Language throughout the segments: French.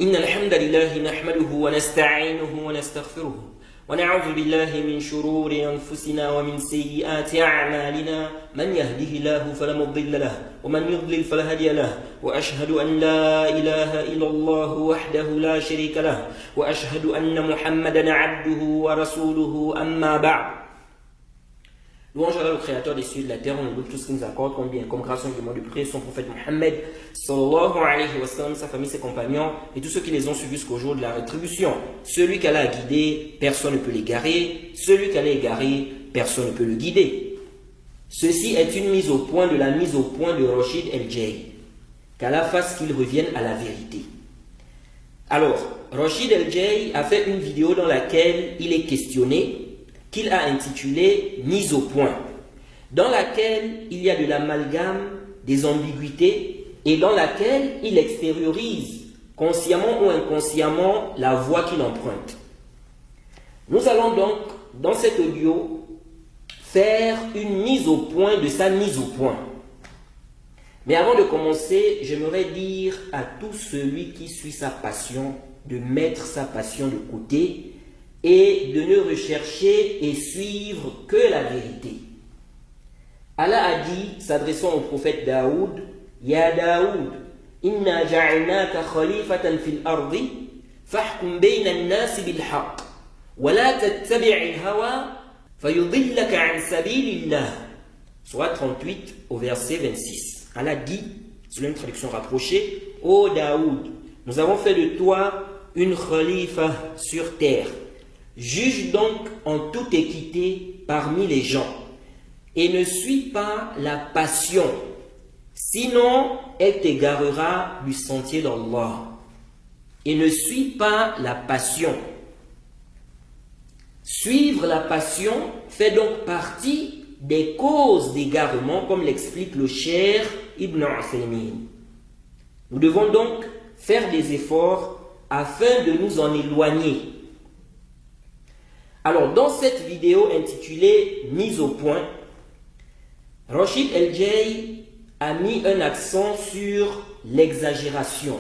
إن الحمد لله نحمده ونستعينه ونستغفره ونعوذ بالله من شرور أنفسنا ومن سيئات أعمالنا من يهده الله فلا مضل له ومن يضلل فلا هادي له وأشهد أن لا إله إلا الله وحده لا شريك له وأشهد أن محمدا عبده ورسوله أما بعد. Louange à Allah, le créateur des cieux et de la terre, on loupe tout ce qui nous accorde comme bien, comme grâce au mois de prier, son prophète Mohammed, sallallahu alayhi wa sallam, sa famille, ses compagnons, et tous ceux qui les ont suivis jusqu'au jour de la rétribution. Celui qu'Allah a guidé, personne ne peut l'égarer. Celui qu'Allah a égaré, personne ne peut le guider. Ceci est une mise au point de la mise au point de Rashid El-Jay. Qu'Allah fasse qu'il revienne à la vérité. Alors, Rashid El-Jay a fait une vidéo dans laquelle il est questionné, qu'il a intitulé « Mise au point », dans laquelle il y a de l'amalgame, des ambiguïtés, et dans laquelle il extériorise, consciemment ou inconsciemment, la voie qu'il emprunte. Nous allons donc, dans cet audio, faire une mise au point de sa mise au point. Mais avant de commencer, j'aimerais dire à tout celui qui suit sa passion de mettre sa passion de côté et de ne rechercher et suivre que la vérité. Allah a dit, s'adressant au prophète Daoud, « Ya Daoud, inna ja'alnaka khalifatan fil ardi, fahkum bayna an-nasi bil haqq, wa la tattabi'il hawa, fayudillaka an sabilillah. » Sourate 38 au verset 26. Allah dit, selon une traduction rapprochée, « Ô Daoud, nous avons fait de toi une khalifa sur terre. Juge donc en toute équité parmi les gens et ne suis pas la passion, sinon elle t'égarera du sentier d'Allah. Et ne suis pas la passion. Suivre la passion fait donc partie des causes d'égarement, comme l'explique le Cheikh Ibn Uthaymin. Nous devons donc faire des efforts afin de nous en éloigner. Alors, dans cette vidéo intitulée « Mise au point », Rashid El-Jay a mis un accent sur l'exagération.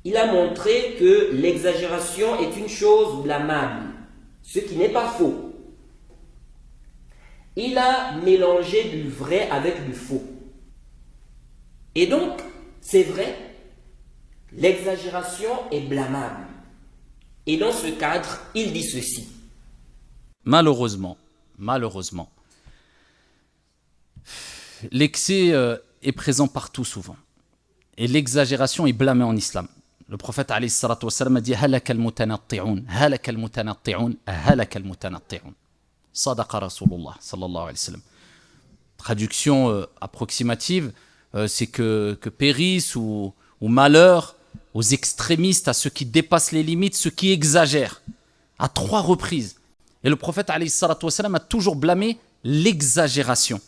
Il a montré que l'exagération est une chose blâmable, ce qui n'est pas faux. Il a mélangé du vrai avec du faux. Et donc, c'est vrai, l'exagération est blâmable. Et dans ce cadre, il dit ceci. Malheureusement, l'excès est présent partout souvent. Et l'exagération est blâmée en islam. Le prophète alayhi salatu wassalam a dit « Halaka al-mutanatti'un, halaka al-mutanatti'un, halaka al-mutanatti'un » Sadaqa Rasulullah sallallahu alayhi wa sallam. Traduction approximative, c'est que périssent ou malheur aux extrémistes, à ceux qui dépassent les limites, ceux qui exagèrent, à 3 reprises. Et le prophète alayhi salatu wassalam a toujours blâmé l'exagération.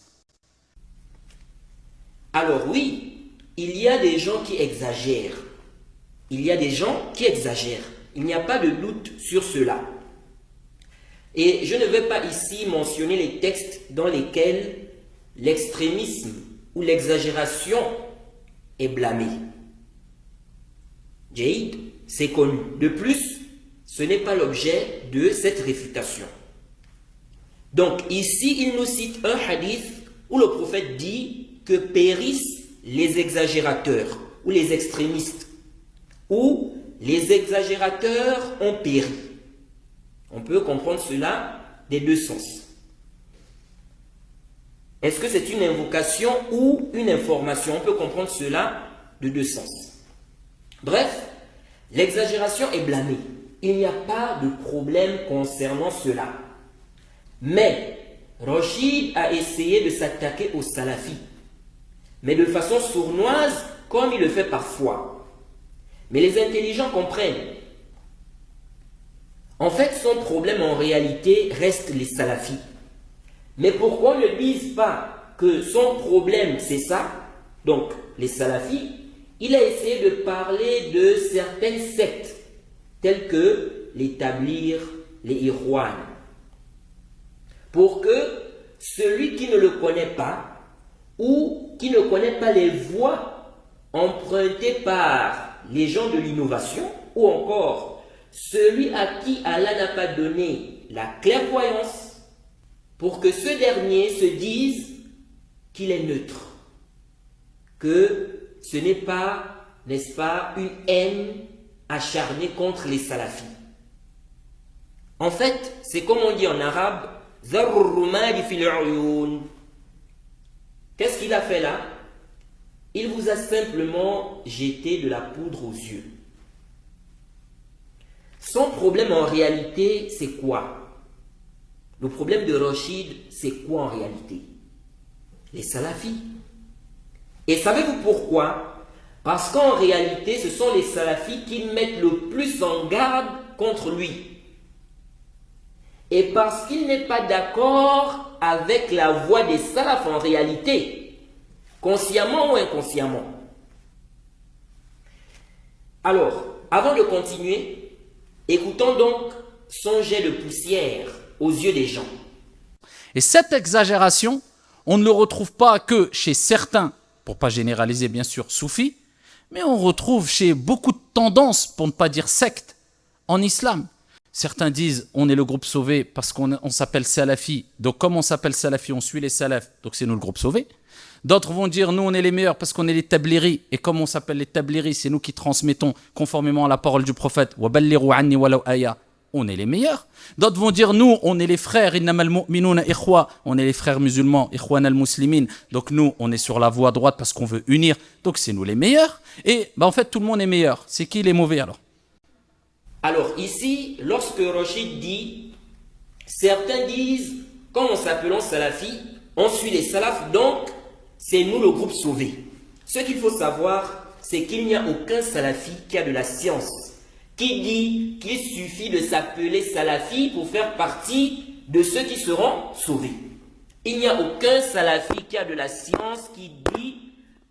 Alors oui, il y a des gens qui exagèrent. Il y a des gens qui exagèrent. Il n'y a pas de doute sur cela. Et je ne vais pas ici mentionner les textes dans lesquels l'extrémisme ou l'exagération est blâmé. Jaïd, c'est connu. De plus, ce n'est pas l'objet de cette réfutation. Donc ici, il nous cite un hadith où le prophète dit que périssent les exagérateurs ou les extrémistes, ou les exagérateurs ont péri. On peut comprendre cela des 2 sens. Est-ce que c'est une invocation ou une information? On peut comprendre cela de 2 sens. Bref, l'exagération est blâmée. Il n'y a pas de problème concernant cela. Mais Rashid a essayé de s'attaquer aux salafis, mais de façon sournoise, comme il le fait parfois. Mais les intelligents comprennent. En fait, son problème en réalité reste les salafis. Mais pourquoi ne disent pas que son problème c'est ça, donc les salafis? Il a essayé de parler de certaines sectes, telles que les Tablighs, les Ikhwan, pour que celui qui ne le connaît pas, ou qui ne connaît pas les voies empruntées par les gens de l'innovation, ou encore celui à qui Allah n'a pas donné la clairvoyance, pour que ce dernier se dise qu'il est neutre, que ce n'est pas, n'est-ce pas, une haine acharnée contre les salafis. En fait, c'est comme on dit en arabe, qu'est-ce qu'il a fait là? Il vous a simplement jeté de la poudre aux yeux. Son problème en réalité, c'est quoi? Le problème de Rachid, c'est quoi en réalité? Les salafis. Et savez-vous pourquoi? Parce qu'en réalité, ce sont les salafis qui mettent le plus en garde contre lui. Et parce qu'il n'est pas d'accord avec la voix des salafs en réalité, consciemment ou inconsciemment. Alors, avant de continuer, écoutons donc son jet de poussière aux yeux des gens. Et cette exagération, on ne le retrouve pas que chez certains, pour ne pas généraliser bien sûr, soufis, mais on retrouve chez beaucoup de tendances, pour ne pas dire sectes, en islam. Certains disent on est le groupe sauvé parce qu'on s'appelle Salafi. Donc comme on s'appelle Salafi, on suit les salafs, donc c'est nous le groupe sauvé. D'autres vont dire nous on est les meilleurs parce qu'on est les tabliri. Et comme on s'appelle les tabliri, c'est nous qui transmettons conformément à la parole du prophète. وَبَلِّغُوا عَنِّي وَلَوْ آيَةً. On est les meilleurs. D'autres vont dire nous on est les frères. إِنَّمَا الْمُؤْمِنُونَ إِخْوَةً. On est les frères musulmans. إِخْوَانَ الْمُسْلِمِينَ. Donc nous on est sur la voie droite parce qu'on veut unir. Donc c'est nous les meilleurs. Et en fait tout le monde est meilleur. C'est qui les mauvais alors? Alors ici, lorsque Rachid dit, certains disent, quand on s'appelle Salafi, on suit les salafs, donc c'est nous le groupe sauvé. Ce qu'il faut savoir, c'est qu'il n'y a aucun salafi qui a de la science, qui dit qu'il suffit de s'appeler salafi pour faire partie de ceux qui seront sauvés. Il n'y a aucun salafi qui a de la science qui dit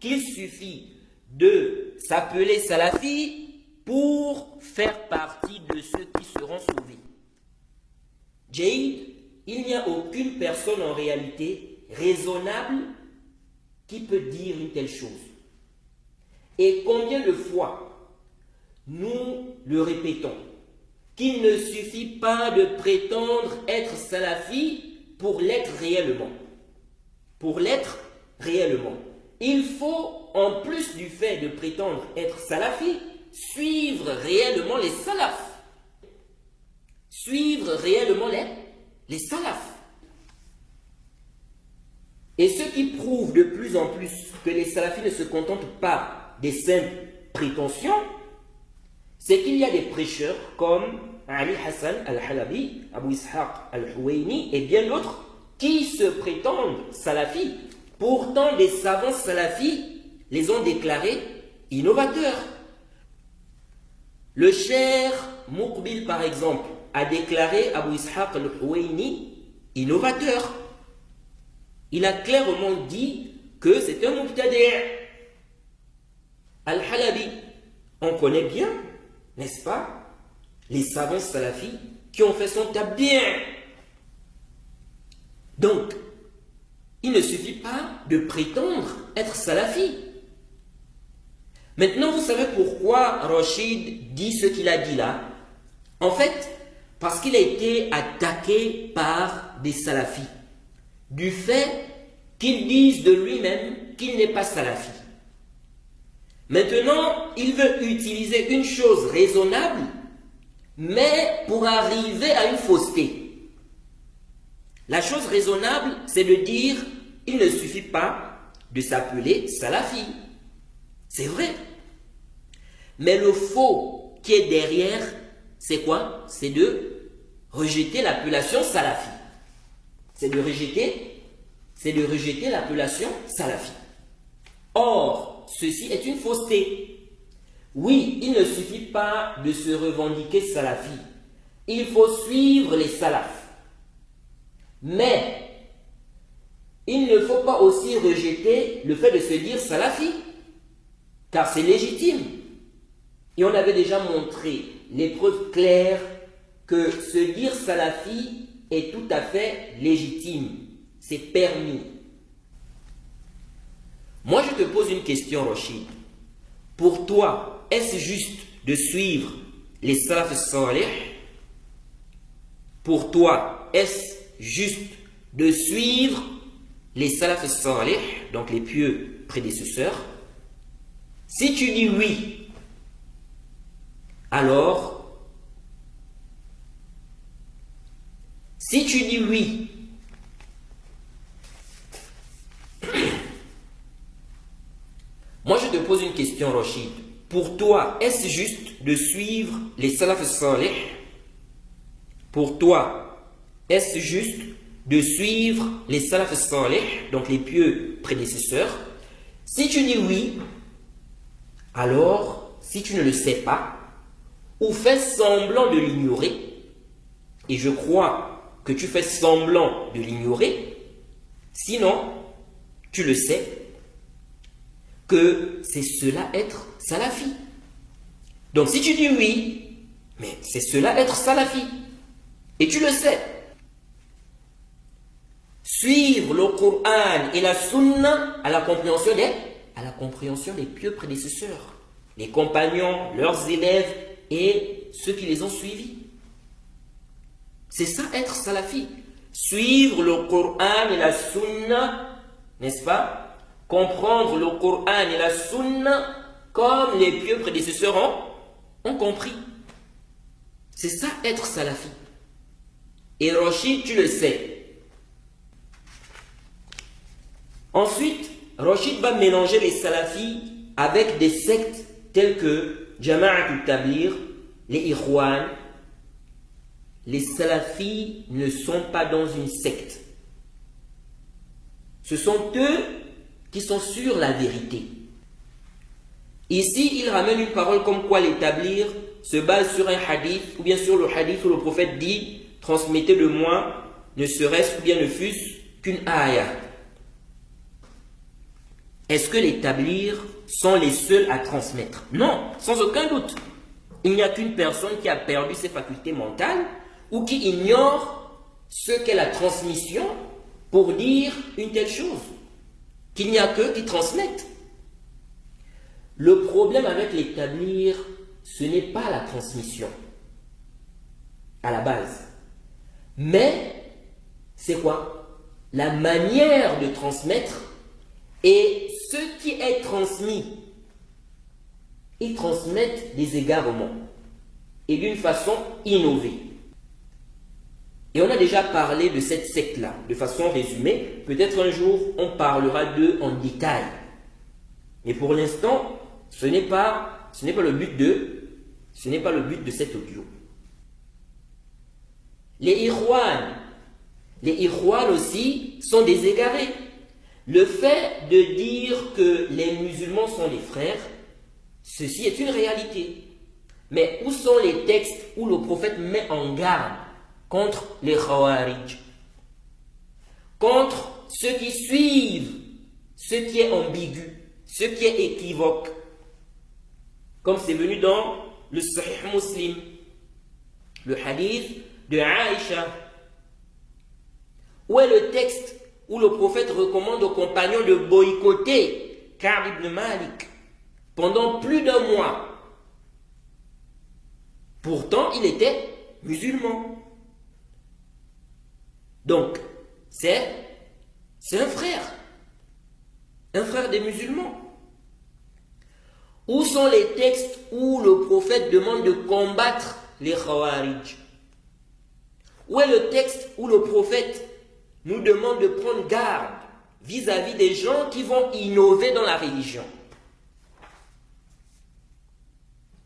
qu'il suffit de s'appeler salafi pour faire partie de ceux qui seront sauvés. Jade, il n'y a aucune personne en réalité raisonnable qui peut dire une telle chose. Et combien de fois nous le répétons, qu'il ne suffit pas de prétendre être salafi pour l'être réellement. Pour l'être réellement. Il faut, en plus du fait de prétendre être salafi, suivre réellement les salafs. Suivre réellement les salafs. Et ce qui prouve de plus en plus que les salafis ne se contentent pas des simples prétentions, c'est qu'il y a des prêcheurs comme Ali Hassan al-Halabi, Abu Ishaq al-Huwaini et bien d'autres qui se prétendent salafis. Pourtant, des savants salafis les ont déclarés innovateurs. Le Cheikh Muqbil, par exemple, a déclaré Abu Ishaq al-Huwaini innovateur. Il a clairement dit que c'est un mubtadi'. Al-Halabi, on connaît bien, n'est-ce pas, les savants salafis qui ont fait son tabdi'. Donc, il ne suffit pas de prétendre être salafi. Maintenant, vous savez pourquoi Rachid dit ce qu'il a dit là? En fait, parce qu'il a été attaqué par des salafis, du fait qu'il dise de lui-même qu'il n'est pas salafi. Maintenant, il veut utiliser une chose raisonnable, mais pour arriver à une fausseté. La chose raisonnable, c'est de dire, il ne suffit pas de s'appeler salafi. C'est vrai. Mais le faux qui est derrière, c'est quoi? C'est de rejeter l'appellation salafi. C'est de rejeter l'appellation salafi. Or, ceci est une fausseté. Oui, il ne suffit pas de se revendiquer salafi. Il faut suivre les salafs. Mais, il ne faut pas aussi rejeter le fait de se dire salafi. Car c'est légitime. Et on avait déjà montré les preuves claires que se dire salafi est tout à fait légitime. C'est permis. Moi, je te pose une question, Rachid. Pour toi, est-ce juste de suivre les salaf salih? Pour toi, est-ce juste de suivre les salaf salih, donc les pieux prédécesseurs? Si tu dis oui, alors, si tu dis oui, moi je te pose une question, Rachid. Pour toi, est-ce juste de suivre les salaf salih? Pour toi, est-ce juste de suivre les salaf salih, donc les pieux prédécesseurs? Si tu dis oui, alors, si tu ne le sais pas, ou fais semblant de l'ignorer, et je crois que tu fais semblant de l'ignorer, sinon, tu le sais, que c'est cela être salafi. Donc si tu dis oui, mais c'est cela être salafi, et tu le sais. Suivre le Coran et la Sunna à la compréhension des pieux prédécesseurs, les compagnons, leurs élèves et ceux qui les ont suivis. C'est ça être salafi. Suivre le Coran et la Sunna, n'est-ce pas? Comprendre le Coran et la Sunna comme les pieux prédécesseurs ont compris. C'est ça être salafi. Et Rachid, tu le sais. Ensuite, Rachid va mélanger les salafis avec des sectes telles que Jama'at al-Tabligh, les Ikhwan. Les salafis ne sont pas dans une secte. Ce sont eux qui sont sur la vérité. Ici, il ramène une parole comme quoi l'établir se base sur un hadith, ou bien sur le hadith où le prophète dit « Transmettez de moi, ne serait-ce ou bien ne fût-ce qu'une ayah ». Est-ce que l'établir sont les seuls à transmettre? Non, sans aucun doute. Il n'y a qu'une personne qui a perdu ses facultés mentales ou qui ignore ce qu'est la transmission pour dire une telle chose. Qu'il n'y a qu'eux qui transmettent. Le problème avec l'établir, ce n'est pas la transmission à la base. Mais, c'est quoi? La manière de transmettre et ce qui est transmis. Ils transmettent des égarements et d'une façon innovée. Et on a déjà parlé de cette secte-là, de façon résumée. Peut-être un jour, on parlera d'eux en détail. Mais pour l'instant, ce n'est pas le but de cet audio. Les Ikhwan aussi sont des égarés. Le fait de dire que les musulmans sont les frères, ceci est une réalité. Mais où sont les textes où le prophète met en garde contre les Khawarij, contre ceux qui suivent ce qui est ambigu, ce qui est équivoque, comme c'est venu dans le Sahih Muslim, le hadith de Aïcha, où est le texte où le prophète recommande aux compagnons de boycotter Ka'b ibn Malik pendant plus d'un mois. Pourtant, il était musulman. Donc, c'est un frère des musulmans. Où sont les textes où le prophète demande de combattre les Khawarij? Où est le texte où le prophète nous demande de prendre garde vis-à-vis des gens qui vont innover dans la religion?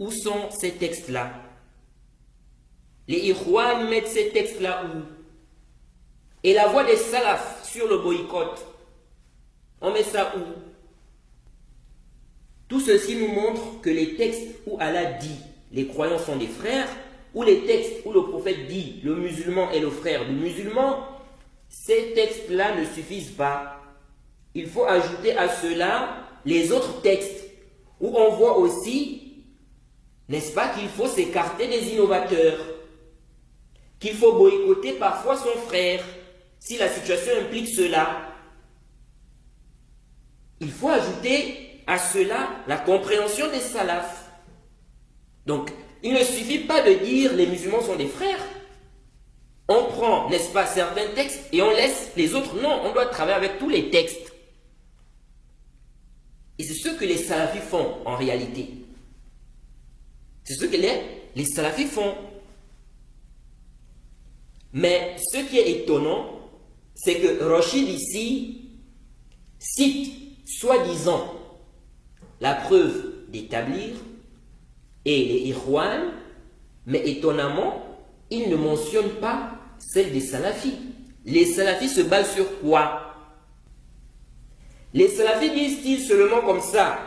Où sont ces textes-là? Les Ikhwan mettent ces textes-là où? Et la voix des salafs sur le boycott, on met ça où? Tout ceci nous montre que les textes où Allah dit les croyants sont des frères, ou les textes où le prophète dit le musulman est le frère du musulman, ces textes-là ne suffisent pas. Il faut ajouter à cela les autres textes où on voit aussi, n'est-ce pas, qu'il faut s'écarter des innovateurs, qu'il faut boycotter parfois son frère, si la situation implique cela. Il faut ajouter à cela la compréhension des salafs. Donc, il ne suffit pas de dire les musulmans sont des frères. On prend, n'est-ce pas, certains textes et on laisse les autres. Non, on doit travailler avec tous les textes. Et c'est ce que les salafis font en réalité. C'est ce que les salafis font. Mais ce qui est étonnant, c'est que Rachid ici cite soi-disant la preuve d'établir et les Ikhwan, mais étonnamment, il ne mentionne pas celle des salafis. Les salafis se basent sur quoi? Les salafis disent-ils seulement comme ça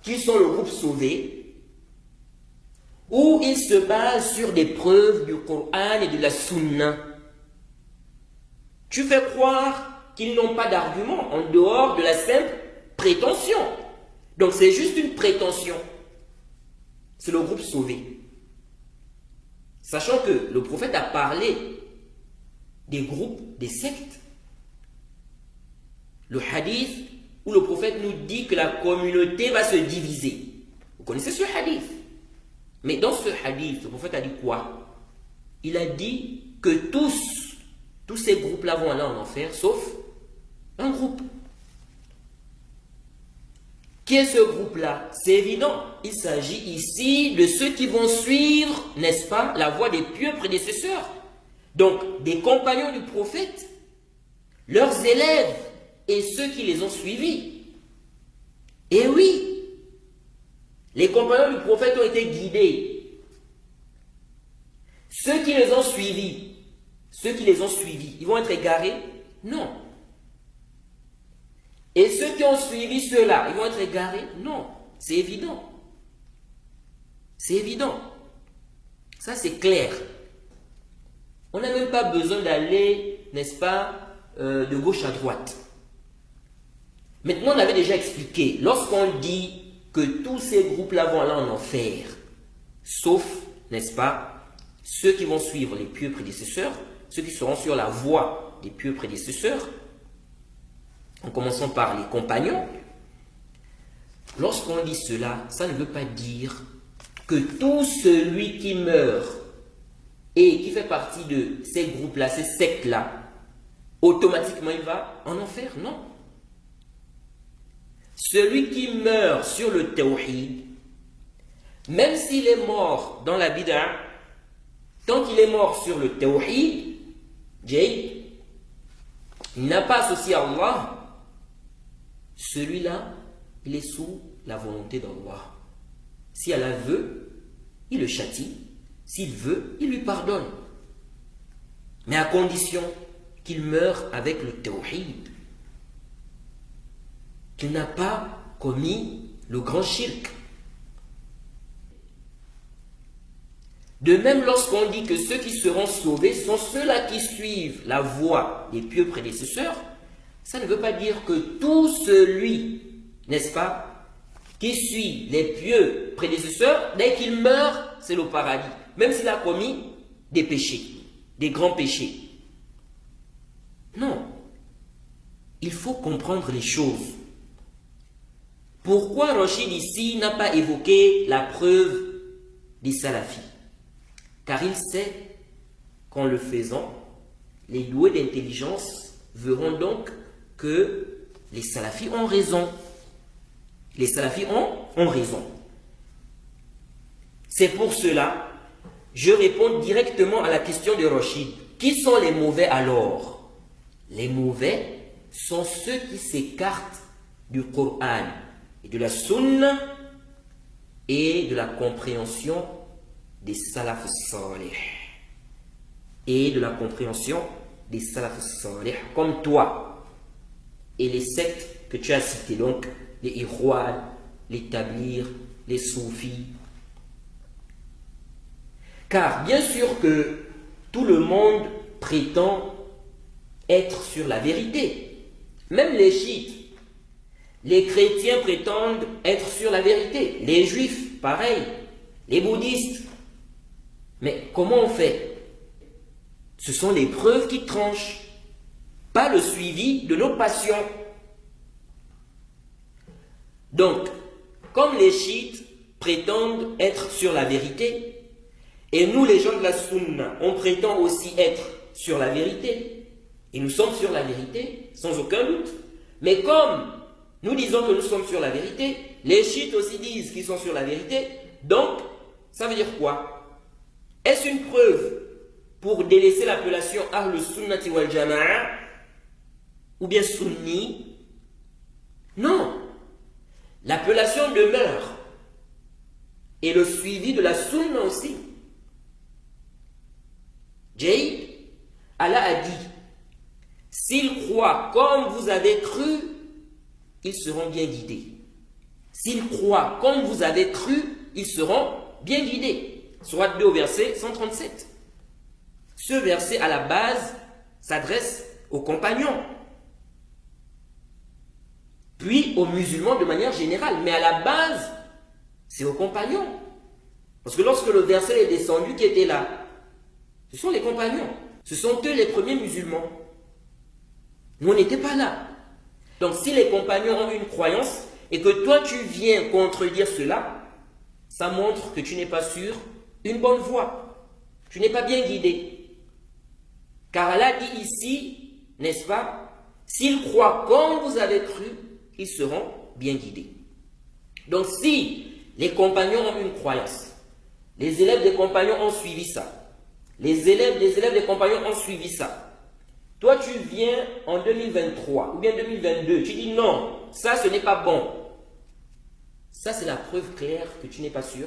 qu'ils sont le groupe sauvé, ou ils se basent sur des preuves du Coran et de la Sunna? Tu fais croire qu'ils n'ont pas d'argument en dehors de la simple prétention. Donc c'est juste une prétention. C'est le groupe sauvé. Sachant que le prophète a parlé des groupes, des sectes. Le hadith où le prophète nous dit que la communauté va se diviser. Vous connaissez ce hadith? Mais dans ce hadith, le prophète a dit quoi? Il a dit que tous ces groupes-là vont aller en enfer, sauf un groupe. Qui est ce groupe-là? C'est évident. Il s'agit ici de ceux qui vont suivre, n'est-ce pas, la voie des pieux prédécesseurs. Donc, des compagnons du prophète, leurs élèves et ceux qui les ont suivis. Et oui, les compagnons du prophète ont été guidés. Ceux qui les ont suivis, ils vont être égarés? Non. Et ceux qui ont suivi ceux-là, ils vont être égarés? Non. C'est évident. C'est évident. Ça, c'est clair. On n'a même pas besoin d'aller, n'est-ce pas, de gauche à droite. Maintenant, on avait déjà expliqué, lorsqu'on dit que tous ces groupes-là vont aller en enfer, sauf, n'est-ce pas, ceux qui vont suivre les pieux prédécesseurs, ceux qui seront sur la voie des pieux prédécesseurs, en commençant par les compagnons. Lorsqu'on dit cela, ça ne veut pas dire que tout celui qui meurt et qui fait partie de ces groupes-là, ces sectes-là, automatiquement il va en enfer. Non. Celui qui meurt sur le tawhid, même s'il est mort dans la bid'a, tant qu'il est mort sur le tawhid, il n'a pas associé à Allah, celui-là, il est sous la volonté d'Allah. Si Allah veut, il le châtie. S'il veut, il lui pardonne. Mais à condition qu'il meure avec le tawhid, qu'il n'a pas commis le grand shirk. De même, lorsqu'on dit que ceux qui seront sauvés sont ceux-là qui suivent la voie des pieux prédécesseurs, ça ne veut pas dire que tout celui, n'est-ce pas, qui suit les pieux prédécesseurs, dès qu'il meurt, c'est le paradis. Même s'il a commis des péchés, des grands péchés. Non. Il faut comprendre les choses. Pourquoi Rachid ici n'a pas évoqué la preuve des salafis? Car il sait qu'en le faisant, les doués d'intelligence verront donc que les salafis ont raison. Les salafis ont raison. C'est pour cela, je réponds directement à la question de Rachid. Qui sont les mauvais alors? Les mauvais sont ceux qui s'écartent du Coran et de la Sunna et de la compréhension des salaf salih. Et de la compréhension des salaf salih, comme toi. Et les sectes que tu as citées, donc les Ikhwan, les Tablir, les Soufis. Car bien sûr que tout le monde prétend être sur la vérité. Même les chiites. Les chrétiens prétendent être sur la vérité. Les juifs, pareil. Les bouddhistes. Mais comment on fait? Ce sont les preuves qui tranchent, pas le suivi de nos passions. Donc, comme les chiites prétendent être sur la vérité, et nous les gens de la Sunna, on prétend aussi être sur la vérité, et nous sommes sur la vérité, sans aucun doute. Mais comme nous disons que nous sommes sur la vérité, les chiites aussi disent qu'ils sont sur la vérité, donc ça veut dire quoi? Est-ce une preuve pour délaisser l'appellation Ahl Sunnati wal Jama'a ou bien Sunni? Non. L'appellation demeure. Et le suivi de la Sunna aussi. Jay, Allah a dit, s'ils croient comme vous avez cru, ils seront bien guidés. S'ils croient comme vous avez cru, ils seront bien guidés. Sourate 2 au verset 137. Ce verset à la base s'adresse aux compagnons, puis aux musulmans de manière générale. Mais à la base, c'est aux compagnons. Parce que lorsque le verset est descendu, qui était là? Ce sont les compagnons. Ce sont eux les premiers musulmans. Nous, on n'était pas là. Donc si les compagnons ont une croyance et que toi tu viens contredire cela, ça montre que tu n'es pas sur une bonne voie. Tu n'es pas bien guidé. Car Allah dit ici, n'est-ce pas, s'ils croient comme vous avez cru, ils seront bien guidés. Donc si les compagnons ont une croyance, les élèves des compagnons ont suivi ça, les élèves des compagnons ont suivi ça, toi tu viens en 2023 ou bien 2022, tu dis non, ça ce n'est pas bon. Ça c'est la preuve claire que tu n'es pas sur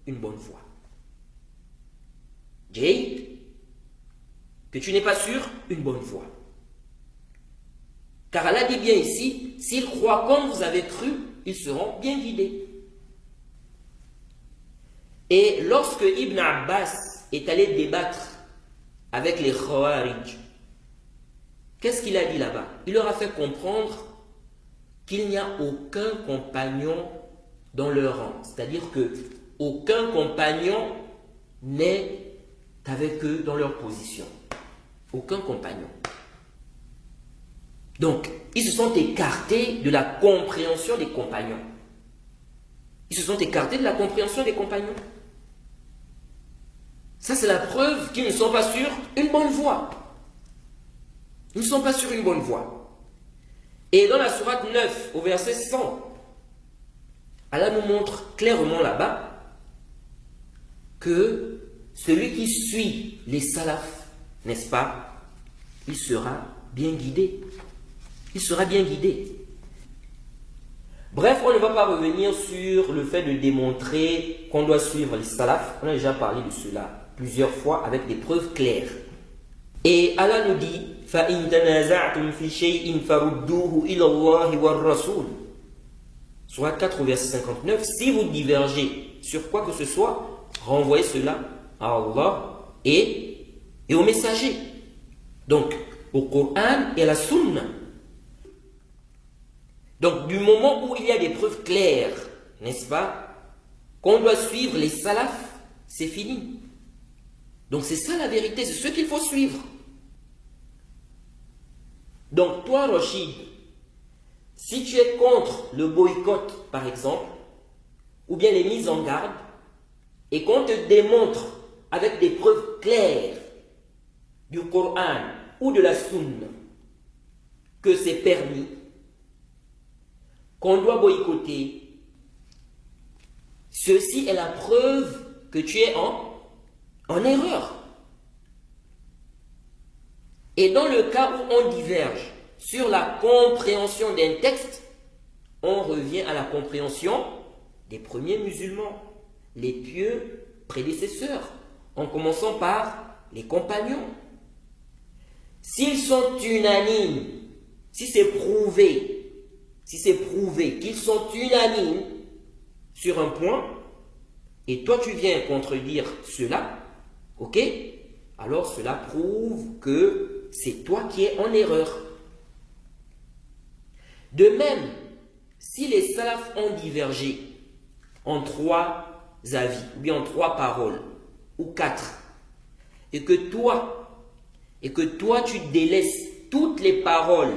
une bonne voie. Jay, que tu n'es pas sur une bonne voie. Car Allah dit bien ici, s'ils croient comme vous avez cru, ils seront bien guidés. Et lorsque Ibn Abbas est allé débattre avec les Khawarij, qu'est-ce qu'il a dit là-bas? Il leur a fait comprendre qu'il n'y a aucun compagnon dans leur rang. C'est-à-dire que aucun compagnon n'est avec eux dans leur position. Aucun compagnon. Donc, ils se sont écartés de la compréhension des compagnons. Ils se sont écartés de la compréhension des compagnons. Ça, c'est la preuve qu'ils ne sont pas sur une bonne voie. Ils ne sont pas sur une bonne voie. Et dans la sourate 9, au verset 100, Allah nous montre clairement là-bas que celui qui suit les salafs, n'est-ce pas, il sera bien guidé. Il sera bien guidé. Bref, on ne va pas revenir sur le fait de démontrer qu'on doit suivre les salafs. On a déjà parlé de cela plusieurs fois avec des preuves claires. Et Allah nous dit فَإِن تَنَازَعْتُمْ فِي شَيْءٍ فَرُدُّوهُ إِلَى اللَّهِ وَالرَّسُولِ. Sourate 4 verset 59. Si vous divergez sur quoi que ce soit, renvoyez cela à Allah et au messager. Donc, au Coran et à la Sunna. Donc, du moment où il y a des preuves claires, n'est-ce pas, qu'on doit suivre les salafs, c'est fini. Donc, c'est ça la vérité, c'est ce qu'il faut suivre. Donc, toi, Rachid, si tu es contre le boycott, par exemple, ou bien les mises en garde, et qu'on te démontre avec des preuves claires du Coran ou de la Sunna que c'est permis, qu'on doit boycotter, ceci est la preuve que tu es en erreur. Et dans le cas où on diverge sur la compréhension d'un texte, on revient à la compréhension des premiers musulmans, les pieux prédécesseurs, en commençant par les compagnons. S'ils sont unanimes, si c'est prouvé qu'ils sont unanimes sur un point, et toi tu viens contredire cela, ok? Alors cela prouve que c'est toi qui es en erreur. De même, si les salafs ont divergé en 3 avis, ou bien en 3 paroles, ou 4, et que toi tu délaisses toutes les paroles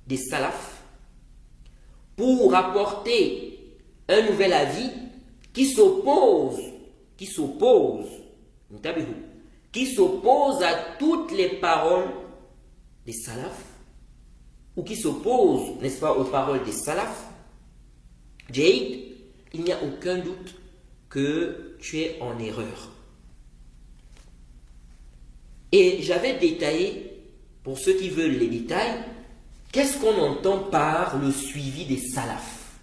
des salafs pour apporter un nouvel avis, qui s'oppose, qui s'oppose à toutes les paroles des salafs, ou qui s'oppose, n'est-ce pas, aux paroles des salafs, Jade, il n'y a aucun doute que tu es en erreur. Et j'avais détaillé, pour ceux qui veulent les détails, qu'est-ce qu'on entend par le suivi des salafs?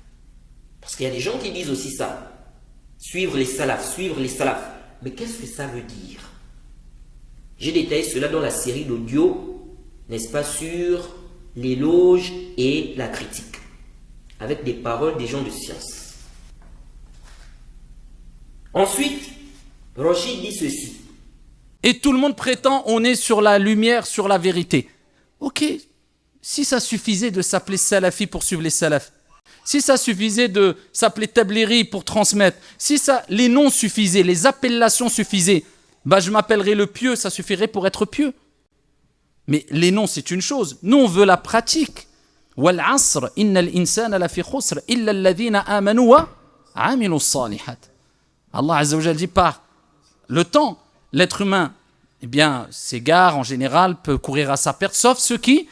Parce qu'il y a des gens qui disent aussi ça. Suivre les salafs. Mais qu'est-ce que ça veut dire? J'ai détaillé cela dans la série d'audio, n'est-ce pas, sur l'éloge et la critique, avec des paroles des gens de science. Ensuite, Rachid dit ceci. Et tout le monde prétend on est sur la lumière, sur la vérité. Ok, si ça suffisait de s'appeler salafi pour suivre les salafs, si ça suffisait de s'appeler tabliri pour transmettre, si ça, les noms suffisaient, les appellations suffisaient, je m'appellerais le pieux, ça suffirait pour être pieux. Mais les noms, c'est une chose. Nous, on veut la pratique. Wal asr, innal insana lafi khusr, illa alladhina amanu wa amilu salihat. Allah Azza wa Jalla dit par le temps, l'être humain, s'égare en général, peut courir à sa perte, sauf ceux qui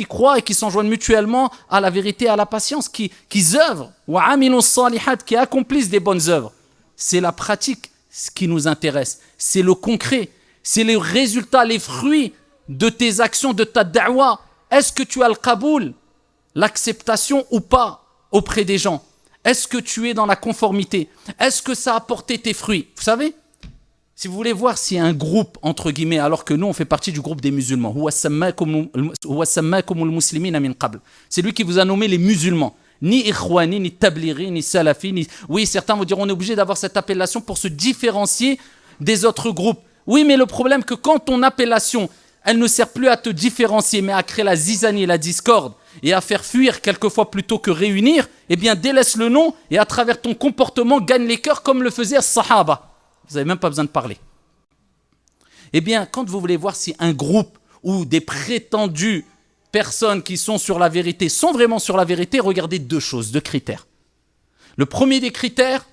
croient et qui s'enjoignent mutuellement à la vérité, à la patience, qui œuvrent, qui accomplissent des bonnes œuvres. C'est la pratique, ce qui nous intéresse. C'est le concret, c'est les résultats, les fruits de tes actions, de ta da'wa. Est-ce que tu as le qaboul, l'acceptation ou pas auprès des gens? Est-ce que tu es dans la conformité? Est-ce que ça a porté tes fruits? Vous savez, si vous voulez voir s'il y a un groupe, entre guillemets, alors que nous, on fait partie du groupe des musulmans, c'est lui qui vous a nommé les musulmans. Ni ikhwani, ni tabliri, ni salafi, ni... Oui, certains vont dire on est obligé d'avoir cette appellation pour se différencier des autres groupes. Oui, mais le problème que quand ton appellation, elle ne sert plus à te différencier, mais à créer la zizanie, la discorde, et à faire fuir quelquefois plutôt que réunir, délaisse le nom et à travers ton comportement gagne les cœurs comme le faisait Sahaba. Vous n'avez même pas besoin de parler. Quand vous voulez voir si un groupe ou des prétendues personnes qui sont sur la vérité sont vraiment sur la vérité, regardez deux choses, deux critères. Le premier des critères,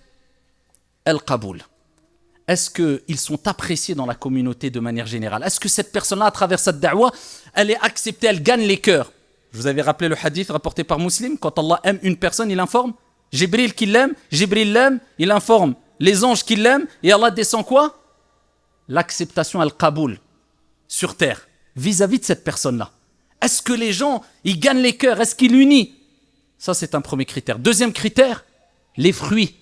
al-qaboul. Est-ce qu'ils sont appréciés dans la communauté de manière générale? Est-ce que cette personne-là, à travers cette da'wa, elle est acceptée, elle gagne les cœurs? Je vous avais rappelé le hadith rapporté par Muslim, quand Allah aime une personne, il informe Jibril qui l'aime, Jibril l'aime, il informe les anges qui l'aiment, et Allah descend quoi? L'acceptation al-qaboul sur terre, vis-à-vis de cette personne-là. Est-ce que les gens, ils gagnent les cœurs? Est-ce qu'ils l'unissent? Ça, c'est un premier critère. Deuxième critère, les fruits.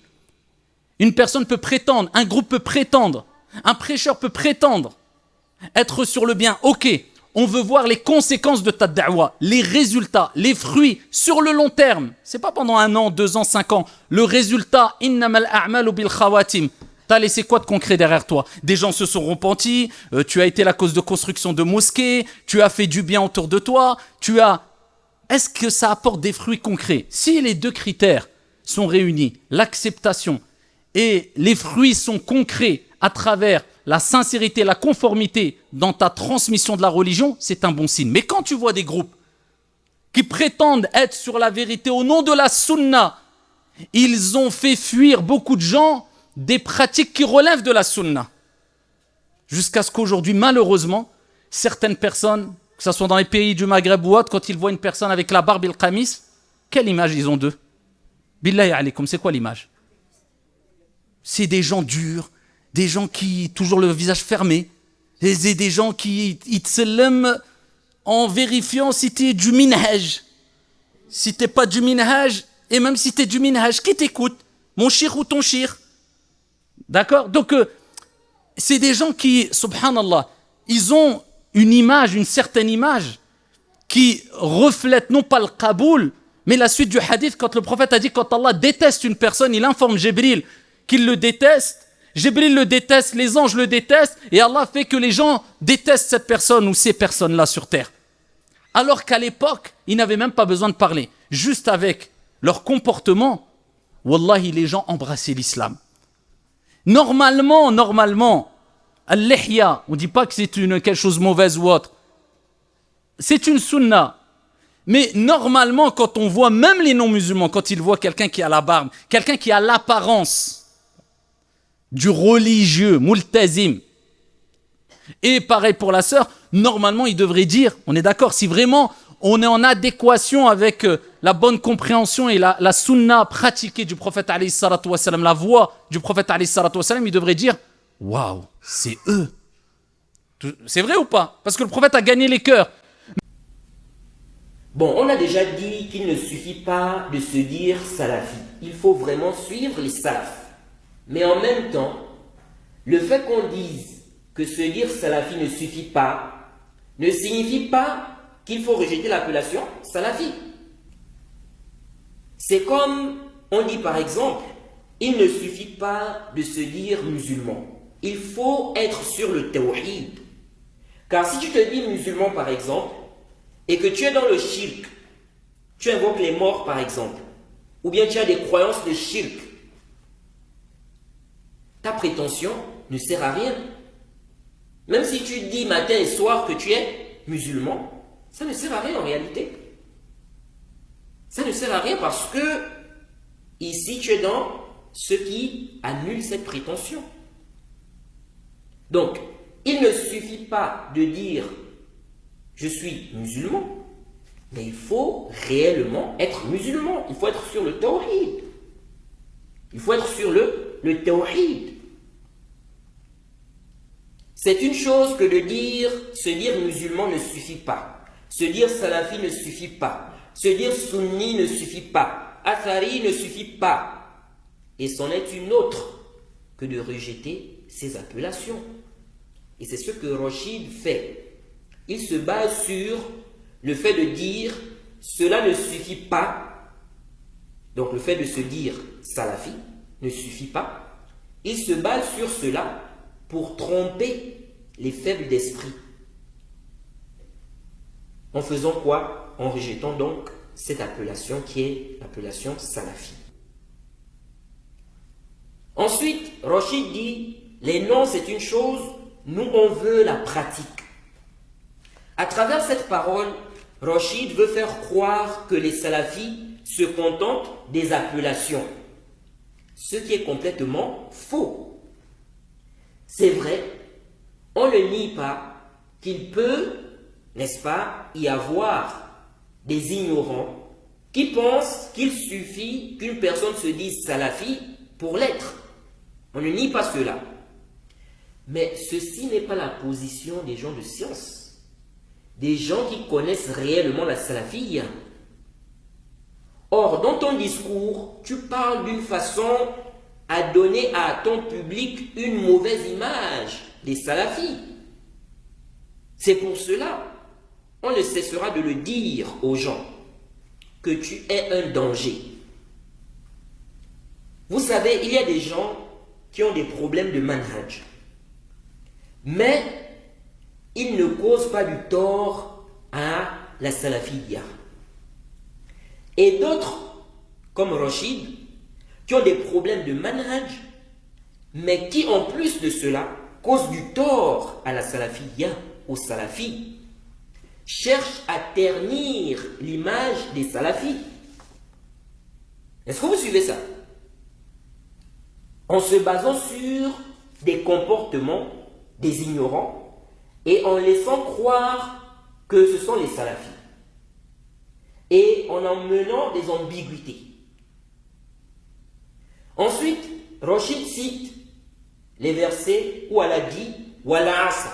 Une personne peut prétendre, un groupe peut prétendre, un prêcheur peut prétendre être sur le bien. Ok, on veut voir les conséquences de ta da'wa, les résultats, les fruits sur le long terme. C'est pas pendant 1 an, 2 ans, 5 ans. Le résultat, innamal a'malu bil khawatim. T'as laissé quoi de concret derrière toi? Des gens se sont repentis, tu as été la cause de construction de mosquées, tu as fait du bien autour de toi, Est-ce que ça apporte des fruits concrets? Si les deux critères sont réunis, l'acceptation et les fruits sont concrets à travers la sincérité, la conformité dans ta transmission de la religion, c'est un bon signe. Mais quand tu vois des groupes qui prétendent être sur la vérité au nom de la sunna, ils ont fait fuir beaucoup de gens des pratiques qui relèvent de la sunna. Jusqu'à ce qu'aujourd'hui, malheureusement, certaines personnes, que ce soit dans les pays du Maghreb ou autre, quand ils voient une personne avec la barbe et le qamis, quelle image ils ont d'eux? Billahi alaykoum, c'est quoi l'image? C'est des gens durs, des gens qui toujours le visage fermé, et des gens qui t'sellem en vérifiant si t'es du minhaj. Si t'es pas du minhaj, et même si t'es du minhaj, qui t'écoute? Mon shir ou ton shir? D'accord? Donc, c'est des gens qui, subhanallah, ils ont une image, une certaine image, qui reflète non pas le qaboul, mais la suite du hadith, quand le prophète a dit, quand Allah déteste une personne, il informe Jibril qu'il le déteste, Jibril le déteste, les anges le détestent, et Allah fait que les gens détestent cette personne ou ces personnes-là sur terre. Alors qu'à l'époque, ils n'avaient même pas besoin de parler. Juste avec leur comportement, wallahi, les gens embrassaient l'islam. Normalement, al-lihya, on ne dit pas que c'est quelque chose de mauvaise ou autre. C'est une sunna. Mais normalement, quand on voit même les non-musulmans, quand ils voient quelqu'un qui a la barbe, quelqu'un qui a l'apparence du religieux, multazim, et pareil pour la sœur, normalement, ils devraient dire, on est d'accord, si vraiment on est en adéquation avec la bonne compréhension et la sunna pratiquée du prophète alayhi salatu wassalam, la voix du prophète alayhi salatu wassalam, ils devraient dire, waouh, c'est eux. C'est vrai ou pas? Parce que le prophète a gagné les cœurs. Bon, on a déjà dit qu'il ne suffit pas de se dire salafi. Il faut vraiment suivre les salafs. Mais en même temps, le fait qu'on dise que se dire salafi ne suffit pas, ne signifie pas qu'il faut rejeter l'appellation salafi. C'est comme on dit par exemple, il ne suffit pas de se dire musulman. Il faut être sur le tawhid. Car si tu te dis musulman par exemple, et que tu es dans le shirk, tu invoques les morts par exemple, ou bien tu as des croyances de shirk, ta prétention ne sert à rien. Même si tu dis matin et soir que tu es musulman, ça ne sert à rien en réalité. Ça ne sert à rien parce que ici tu es dans ce qui annule cette prétention. Donc, il ne suffit pas de dire je suis musulman, mais il faut réellement être musulman. Il faut être sur le tawhid. Il faut être sur le tawhid. C'est une chose que de dire, se dire musulman ne suffit pas. Se dire salafi ne suffit pas. Se dire sunni ne suffit pas. Athari ne suffit pas. Et c'en est une autre que de rejeter ces appellations. Et c'est ce que Rachid fait. Il se base sur le fait de dire cela ne suffit pas. Donc le fait de se dire salafi ne suffit pas. Il se base sur cela pour tromper les faibles d'esprit. En faisant quoi? En rejetant donc cette appellation qui est l'appellation salafi. Ensuite, Rachid dit, les noms c'est une chose, nous on veut la pratique. À travers cette parole, Rachid veut faire croire que les salafis se contentent des appellations, ce qui est complètement faux. C'est vrai, on ne nie pas qu'il peut, n'est-ce pas, y avoir des ignorants qui pensent qu'il suffit qu'une personne se dise salafi pour l'être. On ne nie pas cela. Mais ceci n'est pas la position des gens de science. Des gens qui connaissent réellement la salafiyya. Or, dans ton discours, tu parles d'une façon à donner à ton public une mauvaise image des salafis. C'est pour cela, on ne cessera de le dire aux gens, que tu es un danger. Vous savez, il y a des gens qui ont des problèmes de manhaj. Mais ils ne causent pas du tort à la salafiyya. Et d'autres, comme Rachid, qui ont des problèmes de manhaj, mais qui en plus de cela causent du tort à la salafiyya, aux salafis, cherchent à ternir l'image des salafis. Est-ce que vous suivez ça? En se basant sur des comportements des ignorants, et en laissant croire que ce sont les salafis. Et en menant des ambiguïtés. Ensuite, Rachid cite les versets où Allah dit Wal asr,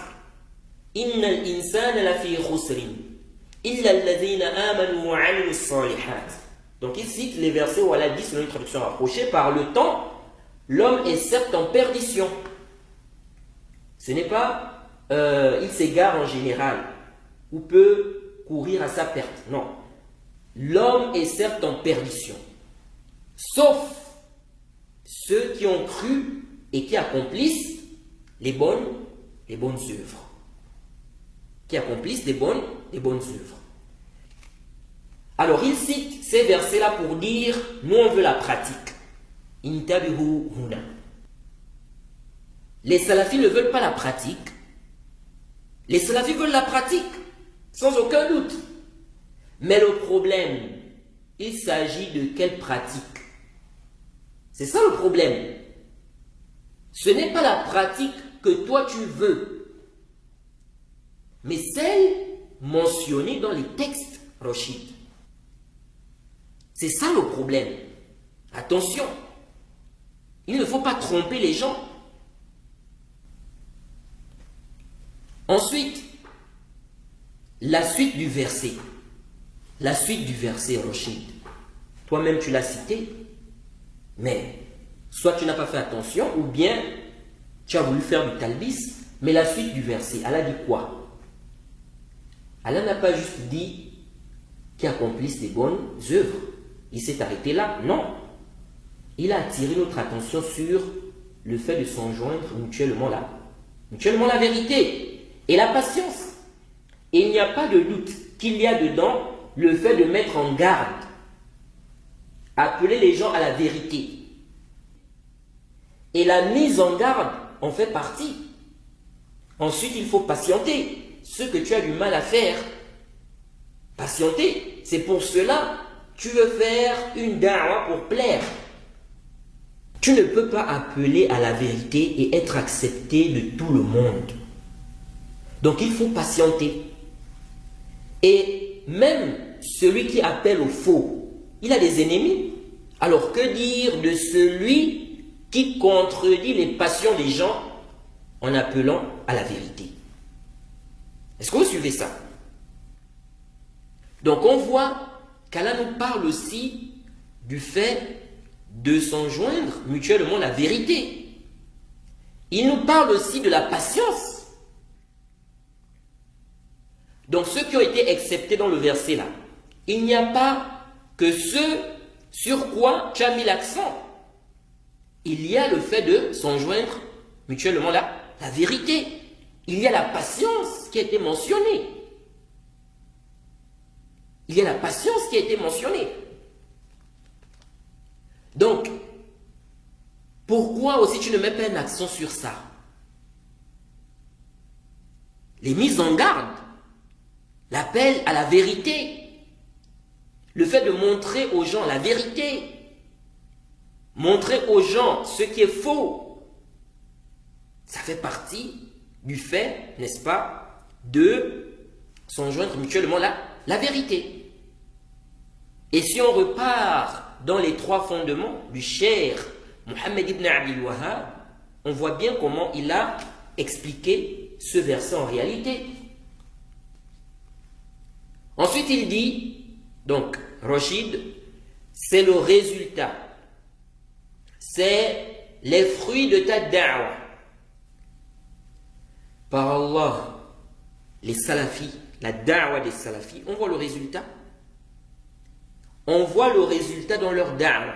innal insana lafi khusrin, illa alladhina amanu wa amilu salihat. Donc il cite les versets où Allah dit, selon une traduction rapprochée, par le temps, l'homme est certes en perdition. Ce n'est pas il s'égare en général ou peut courir à sa perte. Non. L'homme est certes en perdition. Sauf ceux qui ont cru et qui accomplissent les bonnes œuvres. Qui accomplissent les bonnes œuvres. Alors il cite ces versets-là pour dire, nous on veut la pratique. Intabihu huna. Les salafis ne veulent pas la pratique. Les salafis veulent la pratique, sans aucun doute. Mais le problème, il s'agit de quelle pratique? C'est ça le problème. Ce n'est pas la pratique que toi tu veux, mais celle mentionnée dans les textes, Rachid. C'est ça le problème. Attention, il ne faut pas tromper les gens. Ensuite, la suite du verset. La suite du verset, Rachid. Toi-même, tu l'as cité, mais soit tu n'as pas fait attention, ou bien tu as voulu faire du talbis, mais la suite du verset, Allah dit quoi? Allah n'a pas juste dit qu'ils accomplissent des bonnes œuvres. Il s'est arrêté là. Non. Il a attiré notre attention sur le fait de s'enjoindre mutuellement la vérité et la patience. Et il n'y a pas de doute qu'il y a dedans le fait de mettre en garde, appeler les gens à la vérité. Et la mise en garde en fait partie. Ensuite, il faut patienter. Ce que tu as du mal à faire, patienter. C'est pour cela que tu veux faire une da'wa pour plaire. Tu ne peux pas appeler à la vérité et être accepté de tout le monde. Donc il faut patienter. Et même celui qui appelle au faux, il a des ennemis. Alors que dire de celui qui contredit les passions des gens en appelant à la vérité? Est-ce que vous suivez ça? Donc on voit qu'Allah nous parle aussi du fait de s'enjoindre mutuellement la vérité. Il nous parle aussi de la patience. Donc ceux qui ont été acceptés dans le verset là, il n'y a pas que ce sur quoi tu as mis l'accent. Il y a le fait de s'enjoindre mutuellement la vérité. Il y a la patience qui a été mentionnée. Il y a la patience qui a été mentionnée. Donc, pourquoi aussi tu ne mets pas un accent sur ça? Les mises en garde, l'appel à la vérité, le fait de montrer aux gens la vérité, montrer aux gens ce qui est faux, ça fait partie du fait, n'est-ce pas, de s'enjoindre mutuellement la vérité. Et si on repart dans les trois fondements du cheikh Mohammed ibn Abdul Wahhab, on voit bien comment il a expliqué ce verset en réalité. Ensuite il dit, donc Rachid, c'est le résultat, c'est les fruits de ta da'wa. Par Allah, les salafis, la da'wa des salafis, on voit le résultat. On voit le résultat dans leur da'wa.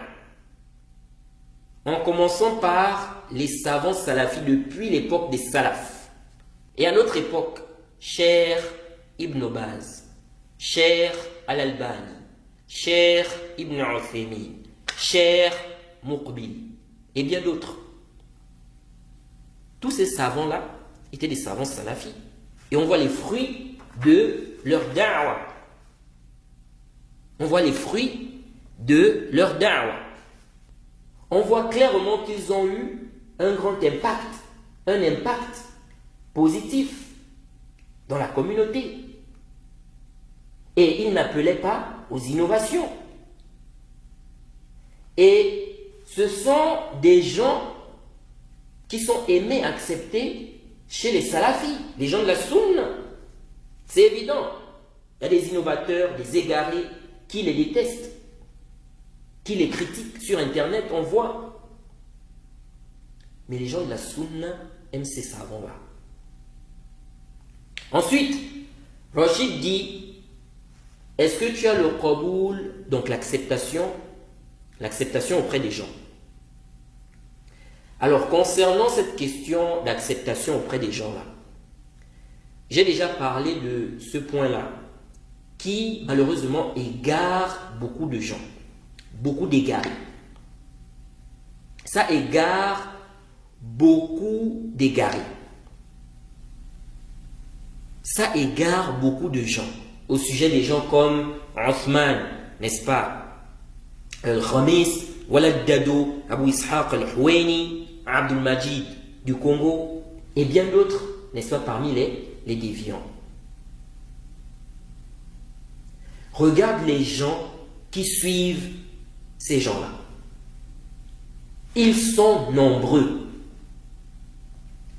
En commençant par les savants salafis depuis l'époque des salafs. Et à notre époque, Cheikh Ibn Baz, Cheikh Al-Albani, Cheikh Ibn Uthaymin, Cheikh Muqbil et bien d'autres. Tous ces savants-là étaient des savants salafis. Et on voit les fruits de leur da'wa. On voit les fruits de leur da'wa. On voit clairement qu'ils ont eu un grand impact, un impact positif dans la communauté. Et ils n'appelaient pas aux innovations. Et ce sont des gens qui sont aimés, acceptés chez les salafis, les gens de la sunna. C'est évident. Il y a des innovateurs, des égarés qui les détestent, qui les critiquent sur internet, on voit. Mais les gens de la sunna aiment ces savants-là. Ensuite, Rachid dit, est-ce que tu as le qaboul, donc l'acceptation auprès des gens? Alors, concernant cette question d'acceptation auprès des gens là, j'ai déjà parlé de ce point-là, qui malheureusement égare beaucoup de gens, beaucoup d'égarés. Ça égare beaucoup d'égarés. Ça égare beaucoup de gens. au sujet des gens comme Othman, n'est-ce pas, Al-Khamis, Walad Dado, Abu Ishaq Al-Houeni, Abdul Majid du Congo, et bien d'autres, n'est-ce pas, parmi les déviants. Regarde les gens qui suivent ces gens-là. Ils sont nombreux.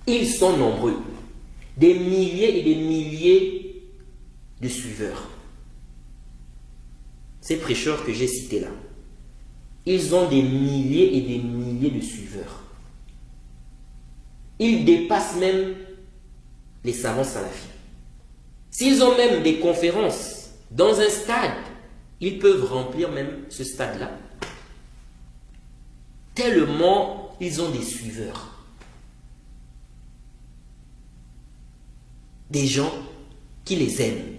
Ils sont nombreux. Des milliers et des milliers de suiveurs. Ces prêcheurs que j'ai cités là, ils ont des milliers et des milliers de suiveurs. Ils dépassent même les savants salafis. S'ils ont même des conférences dans un stade, ils peuvent remplir même ce stade-là. Tellement ils ont des suiveurs. Des gens qui les aiment.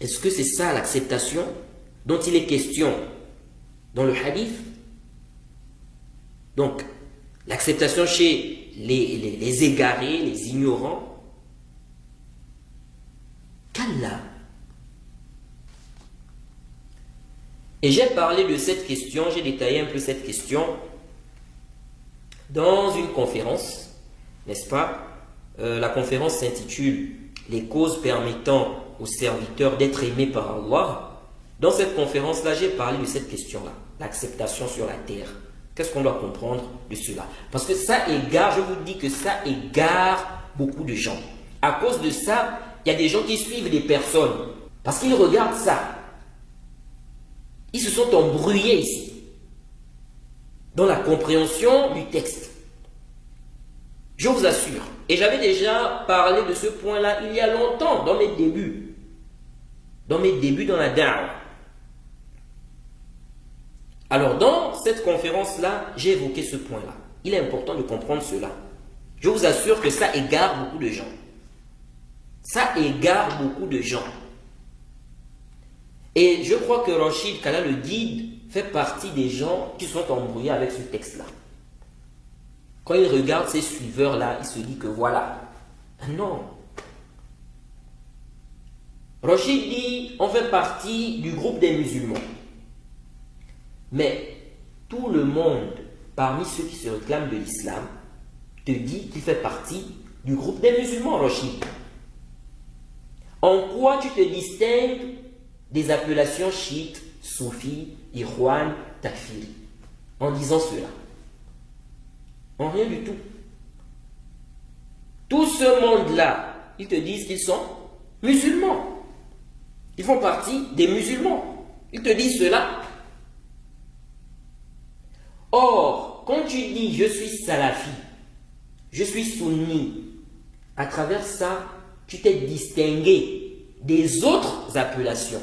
Est-ce que c'est ça l'acceptation dont il est question dans le hadith? Donc, l'acceptation chez les égarés, les ignorants, qu'Allah. Et j'ai parlé de cette question, j'ai détaillé un peu cette question dans une conférence, n'est-ce pas? La conférence s'intitule « Les causes permettant aux serviteurs d'être aimés par Allah ». Dans cette conférence-là, j'ai parlé de cette question-là, l'acceptation sur la terre. Qu'est-ce qu'on doit comprendre de cela? Parce que ça égare, je vous dis que ça égare beaucoup de gens. À cause de ça, il y a des gens qui suivent des personnes parce qu'ils regardent ça. Ils se sont embrouillés ici dans la compréhension du texte. Je vous assure. Et j'avais déjà parlé de ce point-là il y a longtemps, dans mes débuts. Dans mes débuts dans la da'wah. Alors, dans cette conférence-là, j'ai évoqué ce point-là. Il est important de comprendre cela. Je vous assure que ça égare beaucoup de gens. Ça égare beaucoup de gens. Et je crois que Rachid, qu'Allah le guide, fait partie des gens qui sont embrouillés avec ce texte-là. Quand il regarde ces suiveurs-là, il se dit que voilà. Non. Rachid dit, on fait partie du groupe des musulmans. Mais tout le monde, parmi ceux qui se réclament de l'islam, te dit qu'il fait partie du groupe des musulmans, Rachid. En quoi tu te distingues des appellations chiites, soufis, ikhwan, takfiri, en disant cela? En rien du tout. Tout ce monde-là, ils te disent qu'ils sont musulmans. Ils font partie des musulmans. Ils te disent cela. Or, quand tu dis je suis salafi, je suis sunni, à travers ça, tu t'es distingué des autres appellations.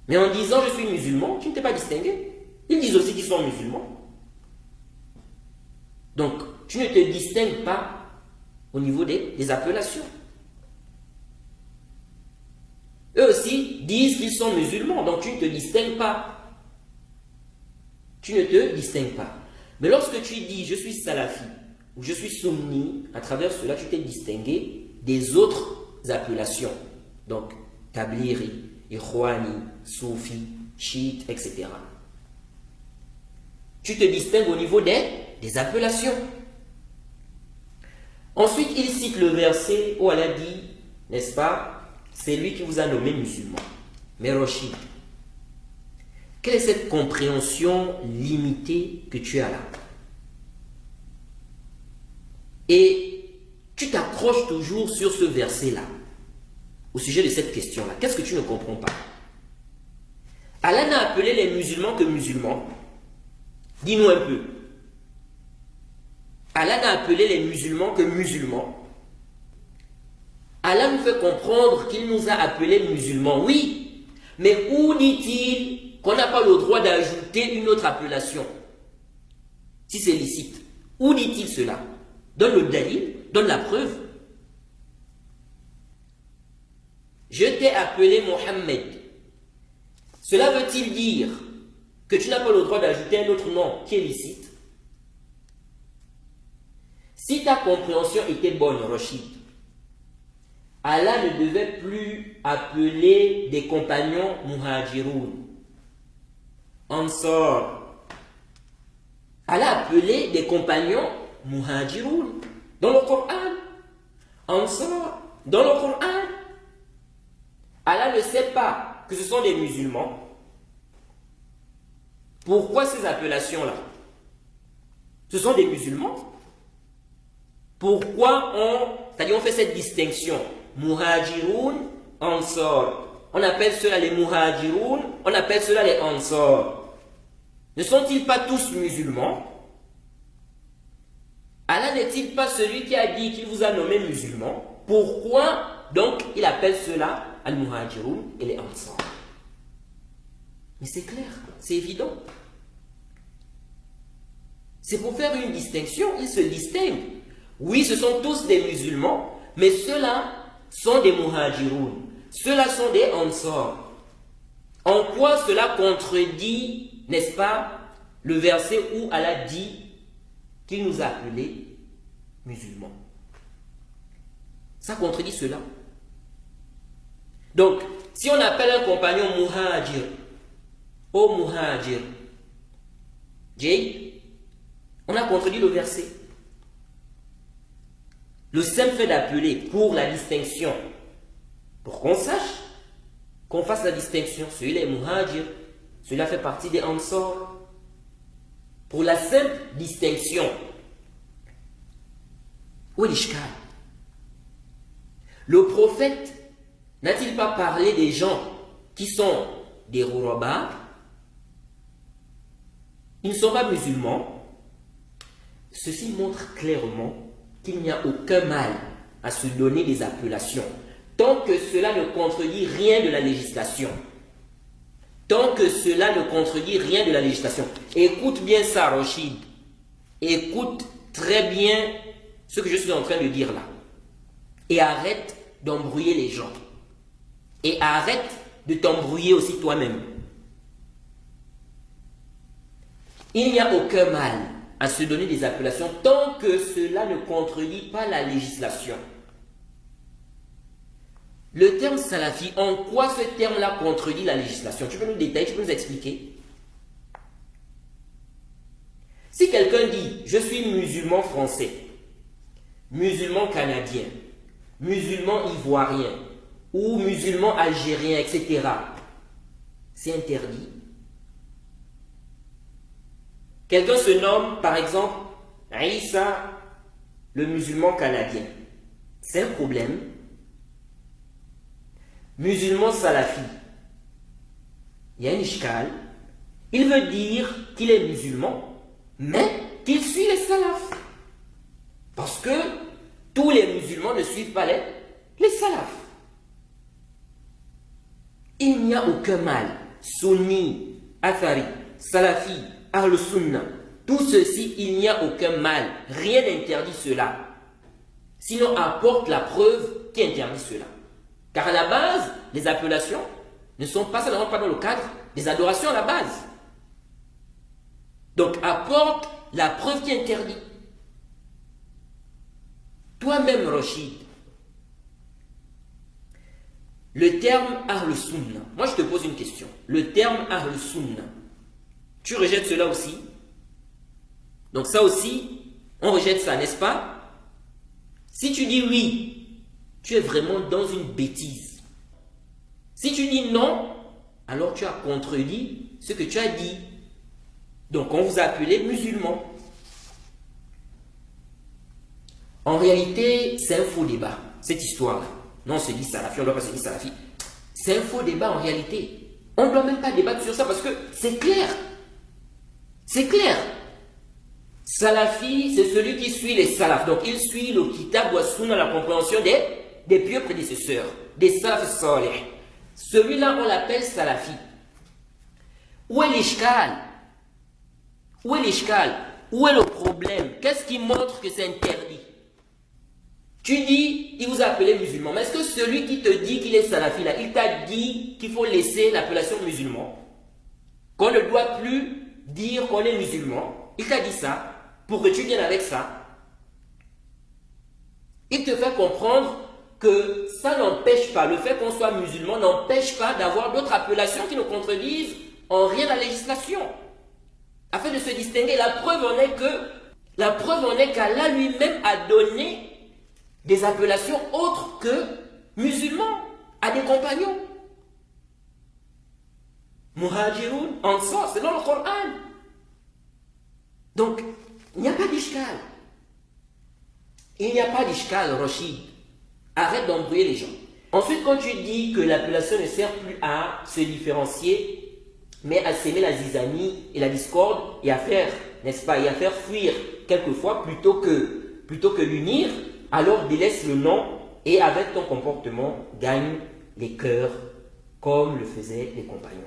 Mais en disant je suis musulman, tu ne t'es pas distingué. Ils disent aussi qu'ils sont musulmans. Donc, tu ne te distingues pas au niveau des appellations. Eux aussi disent qu'ils sont musulmans, donc tu ne te distingues pas. Tu ne te distingues pas. Mais lorsque tu dis je suis salafi ou je suis sunni, à travers cela, tu t'es distingué des autres appellations. Donc, tabliri, ikhwani, soufi, chiite, etc. Tu te distingues au niveau des appellations. Ensuite, il cite le verset où Allah dit, n'est-ce pas, c'est lui qui vous a nommé musulman. Mais Rachid, quelle est cette compréhension limitée que tu as là? Et tu t'accroches toujours sur ce verset-là, au sujet de cette question-là. Qu'est-ce que tu ne comprends pas? Allah n'a appelé les musulmans que musulmans. Dis-nous un peu. Allah n'a appelé les musulmans que musulmans. Allah nous fait comprendre qu'il nous a appelés musulmans, oui. Mais où dit-il qu'on n'a pas le droit d'ajouter une autre appellation? Si c'est licite. Où dit-il cela? Donne le dalil, donne la preuve. Je t'ai appelé Mohammed. Cela veut-il dire que tu n'as pas le droit d'ajouter un autre nom qui est licite? Si ta compréhension était bonne, Rachid, Allah ne devait plus appeler des compagnons muhajiroun, ansar. Allah appelait des compagnons muhajiroun dans le Coran, ansar dans le Coran. Allah ne sait pas que ce sont des musulmans. Pourquoi ces appellations-là? Ce sont des musulmans. Pourquoi on fait cette distinction? Muhajiroun, ansar. On appelle cela les muhajiroun, on appelle cela les ansar. Ne sont-ils pas tous musulmans? Allah n'est-il pas celui qui a dit qu'il vous a nommé musulmans? Pourquoi donc il appelle cela al-muhajiroun et les ansar? Mais c'est clair, c'est évident. C'est pour faire une distinction, ils se distinguent. Oui, ce sont tous des musulmans, mais ceux-là sont des muhajiroun. Ceux-là sont des ansar. En quoi cela contredit, n'est-ce pas, le verset où Allah dit qu'il nous a appelés musulmans? Ça contredit cela. Donc, si on appelle un compagnon muhajir, ô muhajir, on a contredit le verset. Le simple fait d'appeler pour la distinction, pour qu'on sache, qu'on fasse la distinction, celui-là est muhajir, celui-là fait partie des ansar. Pour la simple distinction. Où est l'ishkal? Le prophète n'a-t-il pas parlé des gens qui sont des ghuraba? Ils ne sont pas musulmans. Ceci montre clairement qu'il n'y a aucun mal à se donner des appellations, tant que cela ne contredit rien de la législation. Tant que cela ne contredit rien de la législation. Écoute bien ça, Rachid. Écoute très bien ce que je suis en train de dire là. Et arrête d'embrouiller les gens. Et arrête de t'embrouiller aussi toi-même. Il n'y a aucun mal à se donner des appellations tant que cela ne contredit pas la législation. Le terme salafi, en quoi ce terme-là contredit la législation? Tu peux nous détailler, tu peux nous expliquer? Si quelqu'un dit, je suis musulman français, musulman canadien, musulman ivoirien, ou musulman algérien, etc., c'est interdit. Quelqu'un se nomme, par exemple, Aïssa, le musulman canadien. C'est un problème. Musulman salafi. Il y a un ishkal. Il veut dire qu'il est musulman, mais qu'il suit les salafs. Parce que tous les musulmans ne suivent pas les salafs. Il n'y a aucun mal. Sunni, Athari, Salafi, Ahl-Sunnah, tout ceci, il n'y a aucun mal. Rien n'interdit cela. Sinon, apporte la preuve qui interdit cela. Car à la base, les appellations ça ne rentre pas dans le cadre des adorations à la base. Donc, apporte la preuve qui interdit. Toi-même, Rachid, le terme Ahl-Sunnah, moi je te pose une question. Le terme Ahl-Sunnah, tu rejettes cela aussi? Donc ça aussi, on rejette ça, n'est-ce pas? Si tu dis oui, tu es vraiment dans une bêtise. Si tu dis non, alors tu as contredit ce que tu as dit. Donc on vous a appelé musulman. En réalité, c'est un faux débat, cette histoire-là. Non, on se dit salafi, on ne doit pas se dire salafi. C'est un faux débat en réalité. On ne doit même pas débattre sur ça parce que c'est clair. C'est clair. Salafi, c'est celui qui suit les salafs. Donc il suit le kitab wa sunna, la compréhension des pieux prédécesseurs, des salaf salih. Celui-là, on l'appelle salafi. Où est l'ishkal? Où est l'ishkal? Où est le problème? Qu'est-ce qui montre que c'est interdit? Tu dis, il vous a appelé musulman. Mais est-ce que celui qui te dit qu'il est salafi là, il t'a dit qu'il faut laisser l'appellation musulman? Qu'on ne doit plus dire qu'on est musulman? Il t'a dit ça pour que tu viennes avec ça. Il te fait comprendre que ça n'empêche pas, le fait qu'on soit musulman n'empêche pas d'avoir d'autres appellations qui nous contredisent en rien la législation. Afin de se distinguer, la preuve en est qu'Allah lui-même a donné des appellations autres que musulmans à des compagnons. Muhajirun, Ansar, c'est dans le Coran. Donc, il n'y a pas d'ishkal. Il n'y a pas d'ishkal, Rachid. Arrête d'embrouiller les gens. Ensuite, quand tu dis que l'appellation ne sert plus à se différencier, mais à s'aimer la zizanie et la discorde et à faire, n'est-ce pas, et à faire fuir quelquefois plutôt que l'unir, alors délaisse le nom et avec ton comportement gagne les cœurs comme le faisaient les compagnons.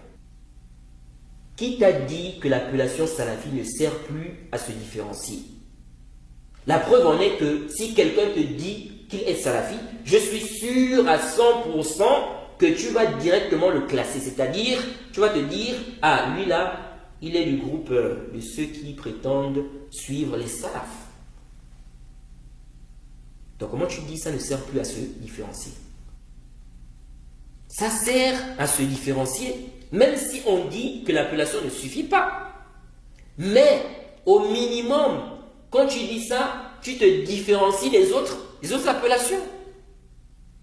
Qui t'a dit que l'appellation salafi ne sert plus à se différencier? La preuve en est que si quelqu'un te dit qu'il est salafi, je suis sûr à 100% que tu vas directement le classer. C'est-à-dire, tu vas te dire, ah, lui là, il est du groupe de ceux qui prétendent suivre les salafs. Donc comment tu dis ça ne sert plus à se différencier? Ça sert à se différencier, même si on dit que l'appellation ne suffit pas. Mais au minimum, quand tu dis ça, tu te différencies des autres appellations,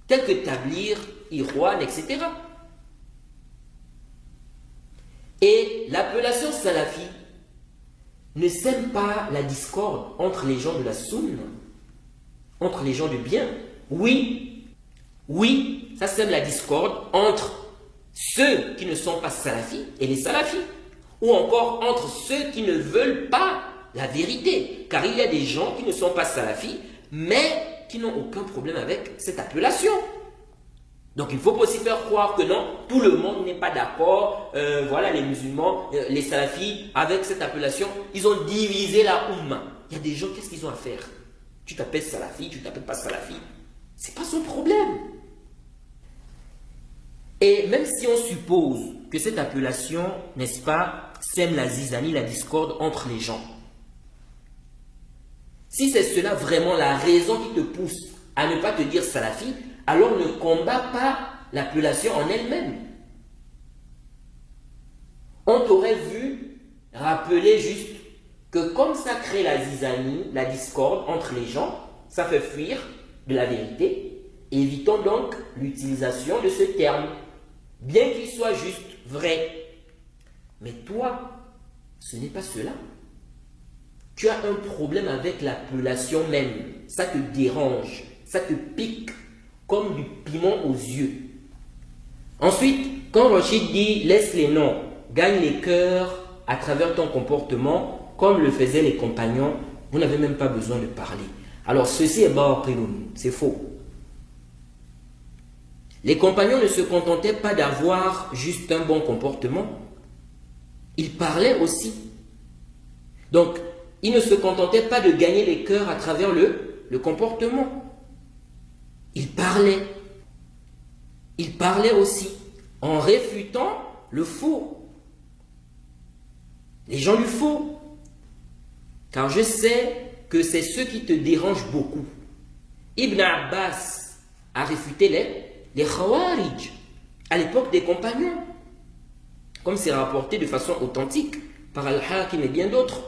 telles que Tablir, Irwan, etc. Et l'appellation Salafi ne sème pas la discorde entre les gens de la Sunna, entre les gens du bien. Oui, ça sème la discorde entre ceux qui ne sont pas salafis et les salafis, ou encore entre ceux qui ne veulent pas la vérité, car il y a des gens qui ne sont pas salafis, mais qui n'ont aucun problème avec cette appellation. Donc il ne faut pas aussi faire croire que non, tout le monde n'est pas d'accord, voilà les musulmans, les salafis, avec cette appellation, ils ont divisé la Oumma. Il y a des gens, qu'est-ce qu'ils ont à faire? Tu t'appelles salafi, tu t'appelles pas salafi, c'est pas son problème. Et même si on suppose que cette appellation, n'est-ce pas, sème la zizanie, la discorde entre les gens, si c'est cela vraiment la raison qui te pousse à ne pas te dire salafi, alors ne combat pas l'appellation en elle-même. On t'aurait vu rappeler juste que comme ça crée la zizanie, la discorde entre les gens, ça fait fuir de la vérité, évitons donc l'utilisation de ce terme, bien qu'il soit juste vrai. Mais toi, ce n'est pas cela. Tu as un problème avec l'appellation même. Ça te dérange, ça te pique comme du piment aux yeux. Ensuite, quand Rachid dit « laisse les noms, gagne les cœurs à travers ton comportement », comme le faisaient les compagnons, vous n'avez même pas besoin de parler. Alors ceci est ba'aqiloun, c'est faux. Les compagnons ne se contentaient pas d'avoir juste un bon comportement. Ils parlaient aussi. Donc, ils ne se contentaient pas de gagner les cœurs à travers le comportement. Ils parlaient. Ils parlaient aussi en réfutant le faux. Les gens du faux. Car je sais que c'est ceux qui te dérangent beaucoup. Ibn Abbas a réfuté les Khawarij à l'époque des compagnons, comme c'est rapporté de façon authentique par Al-Hakim et bien d'autres.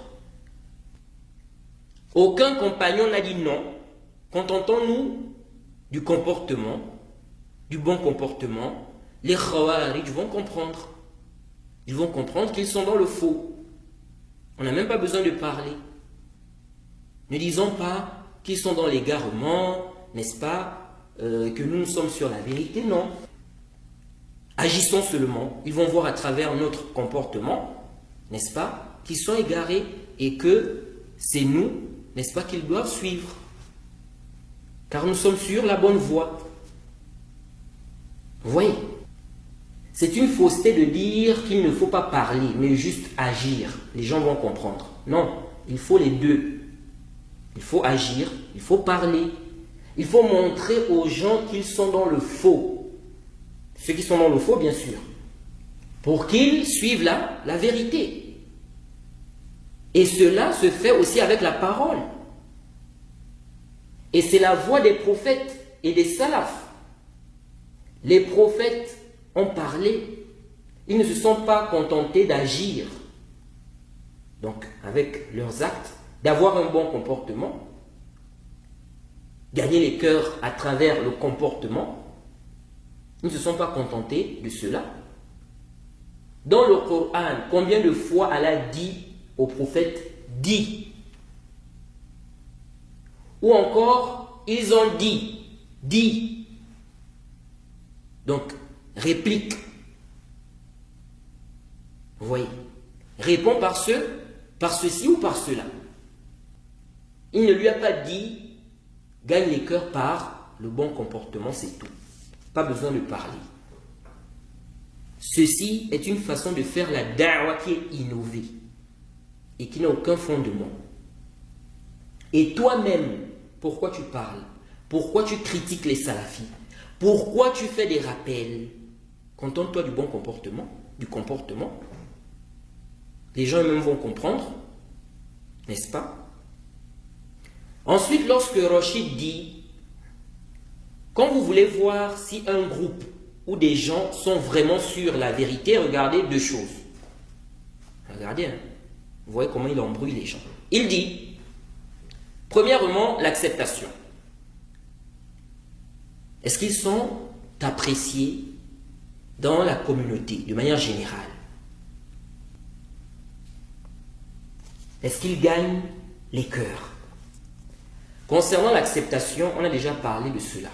Aucun compagnon n'a dit non. Contentons-nous du comportement, du bon comportement. Les Khawarij vont comprendre. Ils vont comprendre qu'ils sont dans le faux. On n'a même pas besoin de parler. Ne disons pas qu'ils sont dans l'égarement, n'est-ce pas, que nous sommes sur la vérité, non. Agissons seulement. Ils vont voir à travers notre comportement, n'est-ce pas, qu'ils sont égarés et que c'est nous, n'est-ce pas, qu'ils doivent suivre. Car nous sommes sur la bonne voie. Vous voyez, c'est une fausseté de dire qu'il ne faut pas parler, mais juste agir. Les gens vont comprendre. Non, il faut les deux. Il faut agir, il faut parler. Il faut montrer aux gens qu'ils sont dans le faux. Ceux qui sont dans le faux, bien sûr. Pour qu'ils suivent la vérité. Et cela se fait aussi avec la parole. Et c'est la voie des prophètes et des salafs. Les prophètes ont parlé. Ils ne se sont pas contentés d'agir, donc avec leurs actes, d'avoir un bon comportement, gagner les cœurs à travers le comportement. Ils ne se sont pas contentés de cela. Dans le Coran, combien de fois Allah dit au prophète « dit » ou encore « ils ont dit »,« dit ». Donc, réplique. Vous voyez, répond par ceci ou par cela. Il ne lui a pas dit « gagne les cœurs par le bon comportement », c'est tout. Pas besoin de parler. Ceci est une façon de faire la da'wah qui est innovée et qui n'a aucun fondement. Et toi-même, pourquoi tu parles? Pourquoi tu critiques les salafis? Pourquoi tu fais des rappels? Contente-toi du bon comportement, du comportement. Les gens eux-mêmes vont comprendre, n'est-ce pas? Ensuite, lorsque Rachid dit, quand vous voulez voir si un groupe ou des gens sont vraiment sur la vérité, regardez deux choses. Regardez, hein. Vous voyez comment il embrouille les gens. Il dit, premièrement, l'acceptation. Est-ce qu'ils sont appréciés dans la communauté, de manière générale? Est-ce qu'ils gagnent les cœurs? Concernant l'acceptation, on a déjà parlé de cela.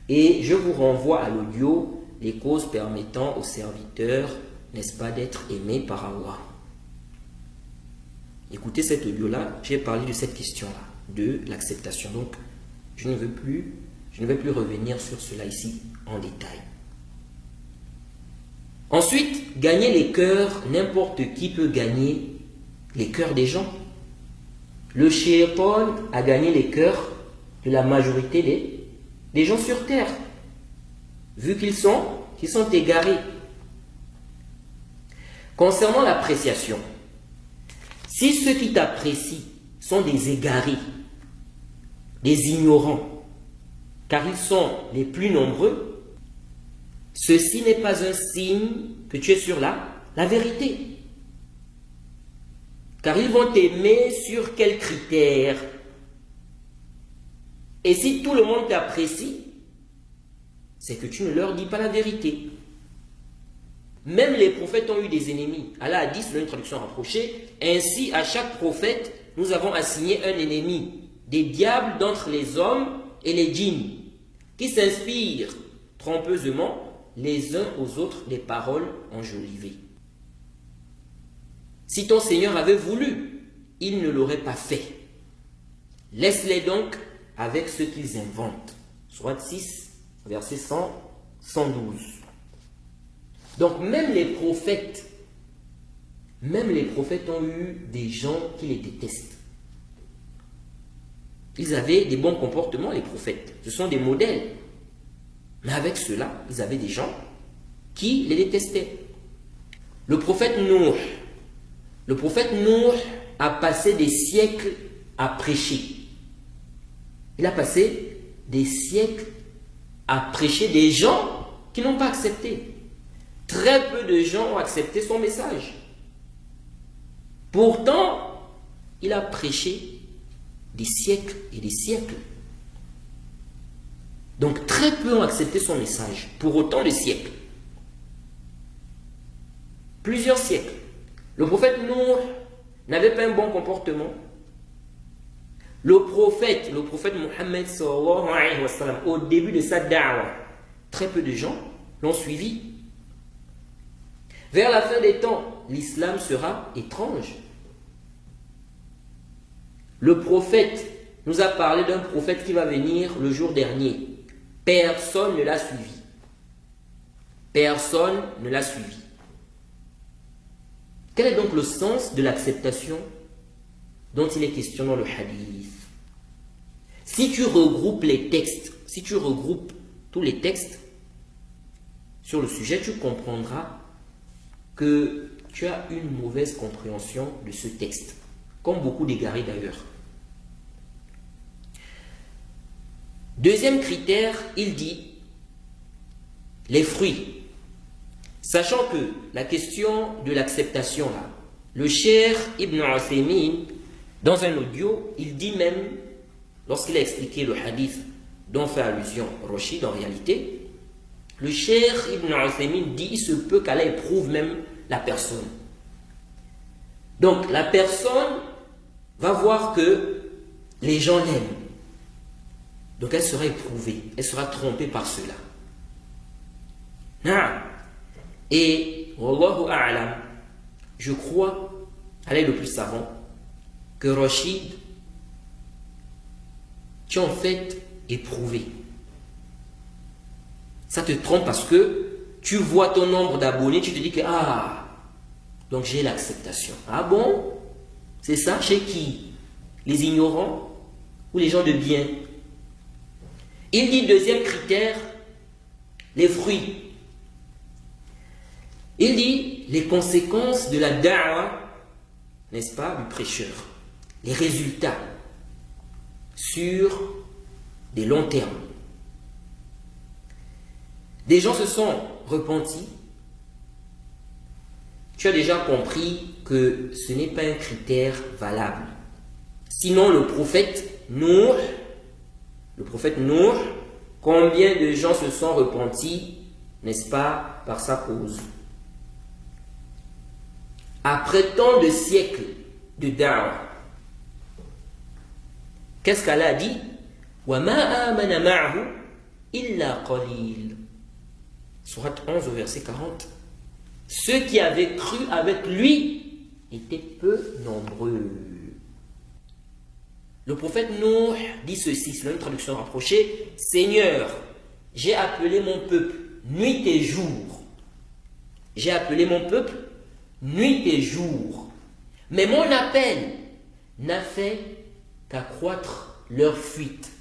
Et je vous renvoie à l'audio, les causes permettant aux serviteurs, n'est-ce pas, d'être aimés par Allah. Écoutez cet audio-là, j'ai parlé de cette question-là, de l'acceptation. Donc, je ne vais plus revenir sur cela ici en détail. Ensuite, gagner les cœurs, n'importe qui peut gagner les cœurs des gens. Le shaitan a gagné les cœurs de la majorité des gens sur terre, vu qu'ils sont égarés. Concernant l'appréciation, si ceux qui t'apprécient sont des égarés, des ignorants, car ils sont les plus nombreux, ceci n'est pas un signe que tu es sur la vérité. Car ils vont t'aimer sur quels critères? Et si tout le monde t'apprécie, c'est que tu ne leur dis pas la vérité. Même les prophètes ont eu des ennemis. Allah a dit, selon une traduction rapprochée, ainsi à chaque prophète, nous avons assigné un ennemi, des diables d'entre les hommes et les djinns, qui s'inspirent trompeusement les uns aux autres des paroles enjolivées. Si ton Seigneur avait voulu, il ne l'aurait pas fait. Laisse-les donc avec ce qu'ils inventent. Sourate 6, verset 112. Donc même les prophètes ont eu des gens qui les détestent. Ils avaient des bons comportements, les prophètes. Ce sont des modèles. Mais avec cela, ils avaient des gens qui les détestaient. Le prophète Nuh a passé des siècles à prêcher. Il a passé des siècles à prêcher des gens qui n'ont pas accepté. Très peu de gens ont accepté son message. Pourtant, il a prêché des siècles et des siècles. Donc très peu ont accepté son message pour autant de siècles. Plusieurs siècles. Le prophète Nuh n'avait pas un bon comportement. Le prophète Mohammed sallallahu alayhi wa sallam, au début de sa da'wah, très peu de gens l'ont suivi. Vers la fin des temps, l'islam sera étrange. Le prophète nous a parlé d'un prophète qui va venir le jour dernier. Personne ne l'a suivi. Personne ne l'a suivi. Quel est donc le sens de l'acceptation dont il est question dans le hadith? Si tu regroupes les textes, si tu regroupes tous les textes sur le sujet, tu comprendras que tu as une mauvaise compréhension de ce texte, comme beaucoup d'égarés d'ailleurs. Deuxième critère, il dit les fruits. Sachant que la question de l'acceptation, là, le Cheikh Ibn Uthaymin, dans un audio, il dit même, lorsqu'il a expliqué le hadith dont fait allusion Rachid en réalité, le Cheikh Ibn Uthaymin dit il se peut qu'Allah éprouve même la personne. Donc la personne va voir que les gens l'aiment. Donc elle sera éprouvée, elle sera trompée par cela. Et Wallahu a'lam, je crois, Allah est le plus savant, que Rachid, tu es en fait éprouvé. Ça te trompe parce que tu vois ton nombre d'abonnés, tu te dis que donc j'ai l'acceptation. Ah bon? C'est ça? Chez qui? Les ignorants ou les gens de bien? Il dit deuxième critère, les fruits. Il dit les conséquences de la da'wa, n'est-ce pas, du prêcheur. Les résultats sur des longs termes. Des gens se sont repentis. Tu as déjà compris que ce n'est pas un critère valable. Sinon, le prophète Nour, combien de gens se sont repentis, n'est-ce pas, par sa cause? Après tant de siècles de da'wa, qu'est-ce qu'Allah a dit? وَمَا آمَنَ مَعْهُ إِلَّا قَلِيلٌ. Sourate 11 au verset 40. Ceux qui avaient cru avec lui étaient peu nombreux. Le prophète Nour dit ceci, c'est une traduction rapprochée: Seigneur, j'ai appelé mon peuple nuit et jour. J'ai appelé mon peuple nuit et jour. Mais mon appel n'a fait qu'accroître leur fuite.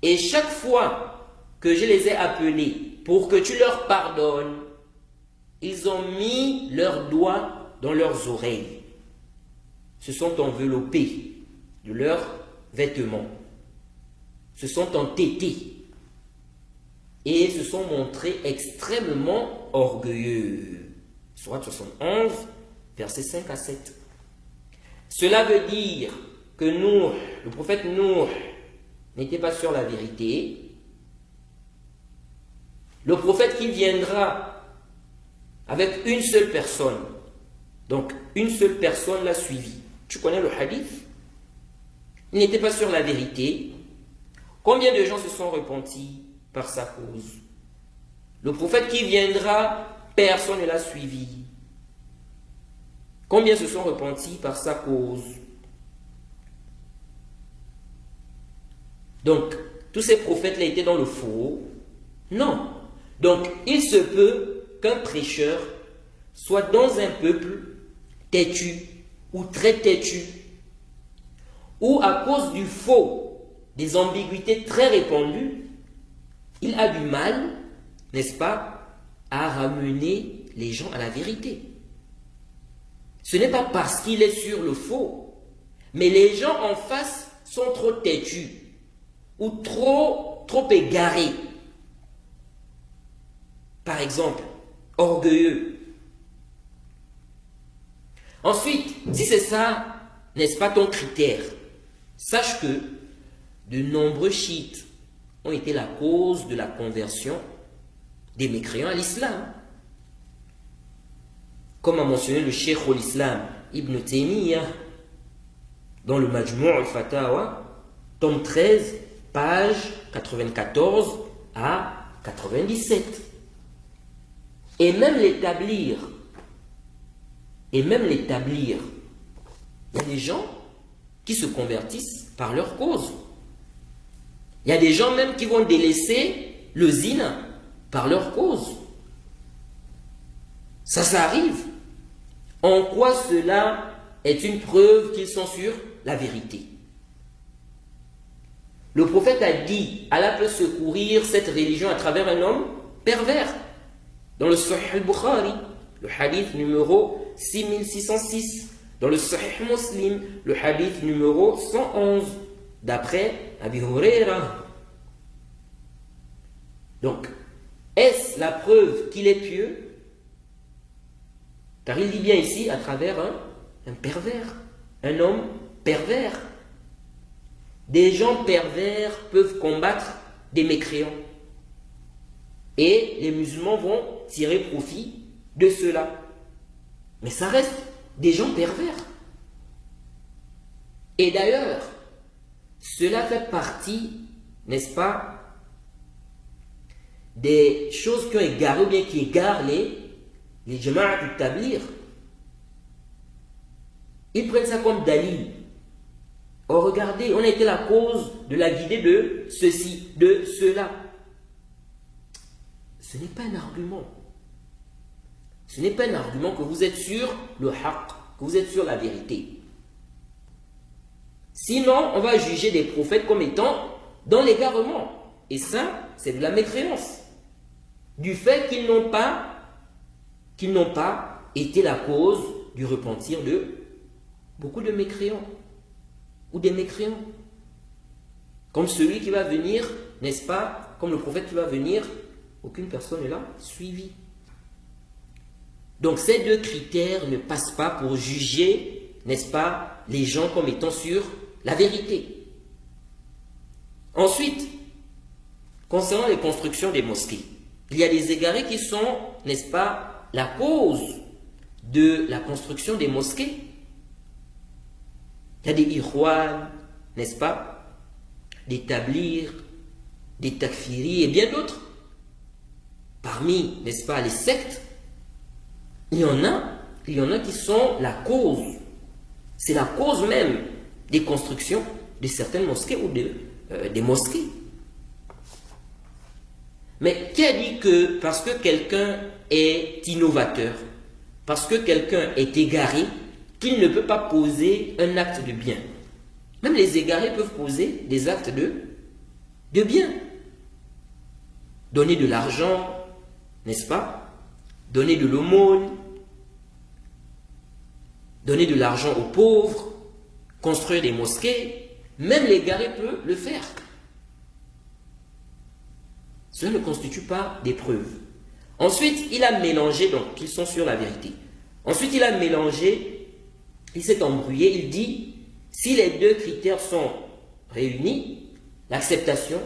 Et chaque fois que je les ai appelés pour que tu leur pardonnes, ils ont mis leurs doigts dans leurs oreilles, se sont enveloppés de leurs vêtements, se sont entêtés et se sont montrés extrêmement orgueilleux. Sourate 71, versets 5 à 7. Cela veut dire que Nour, le prophète Nour, n'était pas sur la vérité. Le prophète qui viendra avec une seule personne, donc une seule personne l'a suivi. Tu connais le hadith? Il n'était pas sur la vérité. Combien de gens se sont repentis par sa cause? Le prophète qui viendra, personne ne l'a suivi. Combien se sont repentis par sa cause? Donc, tous ces prophètes-là étaient dans le faux? Non. Donc, il se peut qu'un prêcheur soit dans un peuple têtu ou très têtu, ou à cause du faux, des ambiguïtés très répandues, il a du mal, n'est-ce pas, à ramener les gens à la vérité. Ce n'est pas parce qu'il est sur le faux, mais les gens en face sont trop têtus ou trop égarés. Par exemple, orgueilleux. Ensuite, si c'est ça, n'est-ce pas ton critère, sache que de nombreux chiites ont été la cause de la conversion des mécréants à l'islam. Comme a mentionné le Cheikh al-Islam Ibn Taymiyyah dans le Majmou' al-Fatawa, tome 13, page 94 à 97. Et même l'établir, il y a des gens qui se convertissent par leur cause. Il y a des gens même qui vont délaisser le zina par leur cause. Ça arrive. En quoi cela est une preuve qu'ils sont sur la vérité? Le prophète a dit, Allah peut secourir cette religion à travers un homme pervers. Dans le Sahih al-Bukhari, le hadith numéro 6606. Dans le Sahih Muslim, le hadith numéro 111. d'après Abi Huraira. Donc, est-ce la preuve qu'il est pieux? Car il dit bien ici à travers un pervers, un homme pervers. Des gens pervers peuvent combattre des mécréants. Et les musulmans vont tirer profit de cela. Mais ça reste des gens pervers. Et d'ailleurs, cela fait partie, n'est-ce pas, des choses qui ont égaré ou bien qui égarent les jama'at du tablir. Ils prennent ça comme dalil. Oh, regardez, on a été la cause de la guidée de ceci, de cela. Ce n'est pas un argument. Ce n'est pas un argument que vous êtes sur le haqq, que vous êtes sur la vérité. Sinon, on va juger des prophètes comme étant dans l'égarement. Et ça, c'est de la mécréance. Du fait qu'ils n'ont pas été la cause du repentir de beaucoup de mécréants. Ou des mécréants. Comme celui qui va venir, n'est-ce pas, comme le prophète qui va venir, aucune personne ne l'a suivi. Donc ces deux critères ne passent pas pour juger, n'est-ce pas, les gens comme étant sur la vérité. Ensuite, concernant les constructions des mosquées, il y a des égarés qui sont, n'est-ce pas, la cause de la construction des mosquées. Il y a des ikhwan, n'est-ce pas, des tablirs, des takfiris et bien d'autres. Parmi, n'est-ce pas, les sectes, il y en a qui sont la cause. C'est la cause même des constructions de certaines mosquées ou des mosquées. Mais qui a dit que parce que quelqu'un est innovateur, parce que quelqu'un est égaré, qu'il ne peut pas poser un acte de bien? Même les égarés peuvent poser des actes de bien. Donner de l'argent, n'est-ce pas? Donner de l'aumône, donner de l'argent aux pauvres, construire des mosquées, même l'égaré peut le faire. Cela ne constitue pas des preuves. Ensuite, il a mélangé, donc, qu'ils sont sur la vérité. Ensuite, il a mélangé, il s'est embrouillé, il dit, si les deux critères sont réunis, l'acceptation,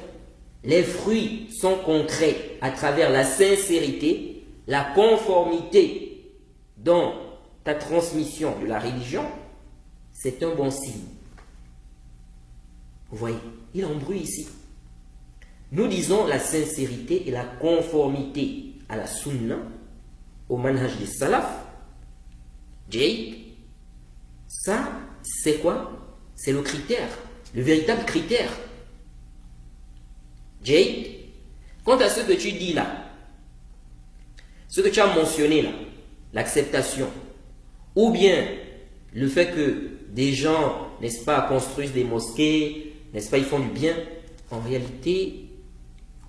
les fruits sont concrets à travers la sincérité, la conformité dans ta transmission de la religion, c'est un bon signe. Vous voyez, il embrouille ici. Nous disons la sincérité et la conformité à la sunna, au manhaj des salaf. Ça, c'est quoi? C'est le critère, le véritable critère. Quant à ce que tu dis là, ce que tu as mentionné là, l'acceptation, ou bien le fait que des gens, n'est-ce pas, construisent des mosquées, n'est-ce pas, ils font du bien, en réalité,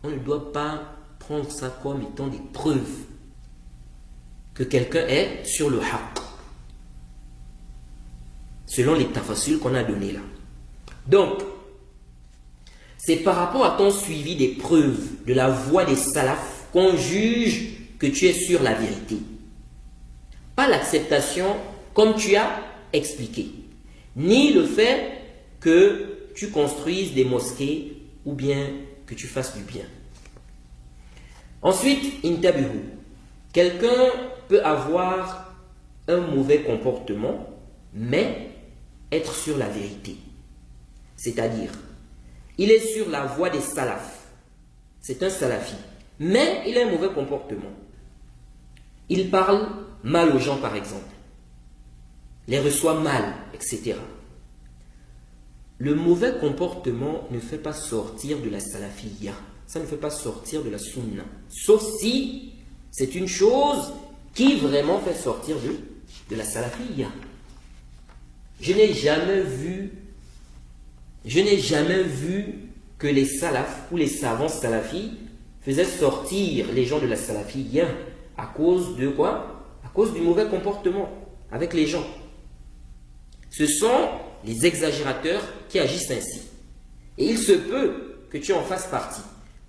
on ne doit pas prendre ça comme étant des preuves que quelqu'un est sur le haqq, selon les tafassul qu'on a donné là. Donc, c'est par rapport à ton suivi des preuves de la voie des salafs qu'on juge que tu es sur la vérité. Pas l'acceptation comme tu as expliqué, ni le fait que tu construises des mosquées ou bien que tu fasses du bien. Ensuite, intabihu. Quelqu'un peut avoir un mauvais comportement, mais être sur la vérité. C'est-à-dire, il est sur la voie des salafs. C'est un salafi. Mais il a un mauvais comportement. Il parle mal aux gens, par exemple. Les reçoit mal, etc. Le mauvais comportement ne fait pas sortir de la salafiyya. Ça ne fait pas sortir de la sunna. Sauf si c'est une chose qui vraiment fait sortir de la salafiyya. Je n'ai jamais vu que les salafs ou les savants salafis faisaient sortir les gens de la salafiyya à cause de quoi? À cause du mauvais comportement avec les gens. Ce sont les exagérateurs qui agissent ainsi. Et il se peut que tu en fasses partie,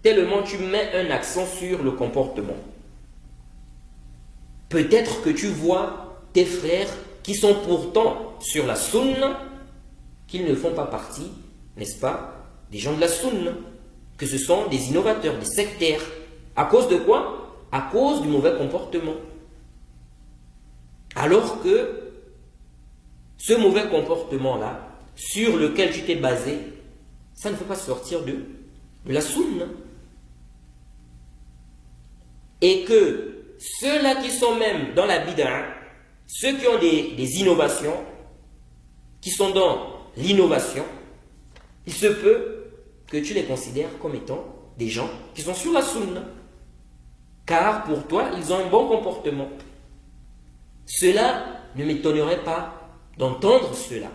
tellement tu mets un accent sur le comportement. Peut-être que tu vois tes frères qui sont pourtant sur la sunna, qu'ils ne font pas partie, n'est-ce pas, des gens de la sunna, que ce sont des innovateurs, des sectaires. À cause de quoi? À cause du mauvais comportement. Alors que ce mauvais comportement-là, sur lequel tu t'es basé, ça ne peut pas sortir de la sunna. Et que ceux-là qui sont même dans la bid'a, ceux qui ont des innovations, qui sont dans l'innovation, il se peut que tu les considères comme étant des gens qui sont sur la sunna. Car pour toi, ils ont un bon comportement. Cela ne m'étonnerait pas d'entendre cela,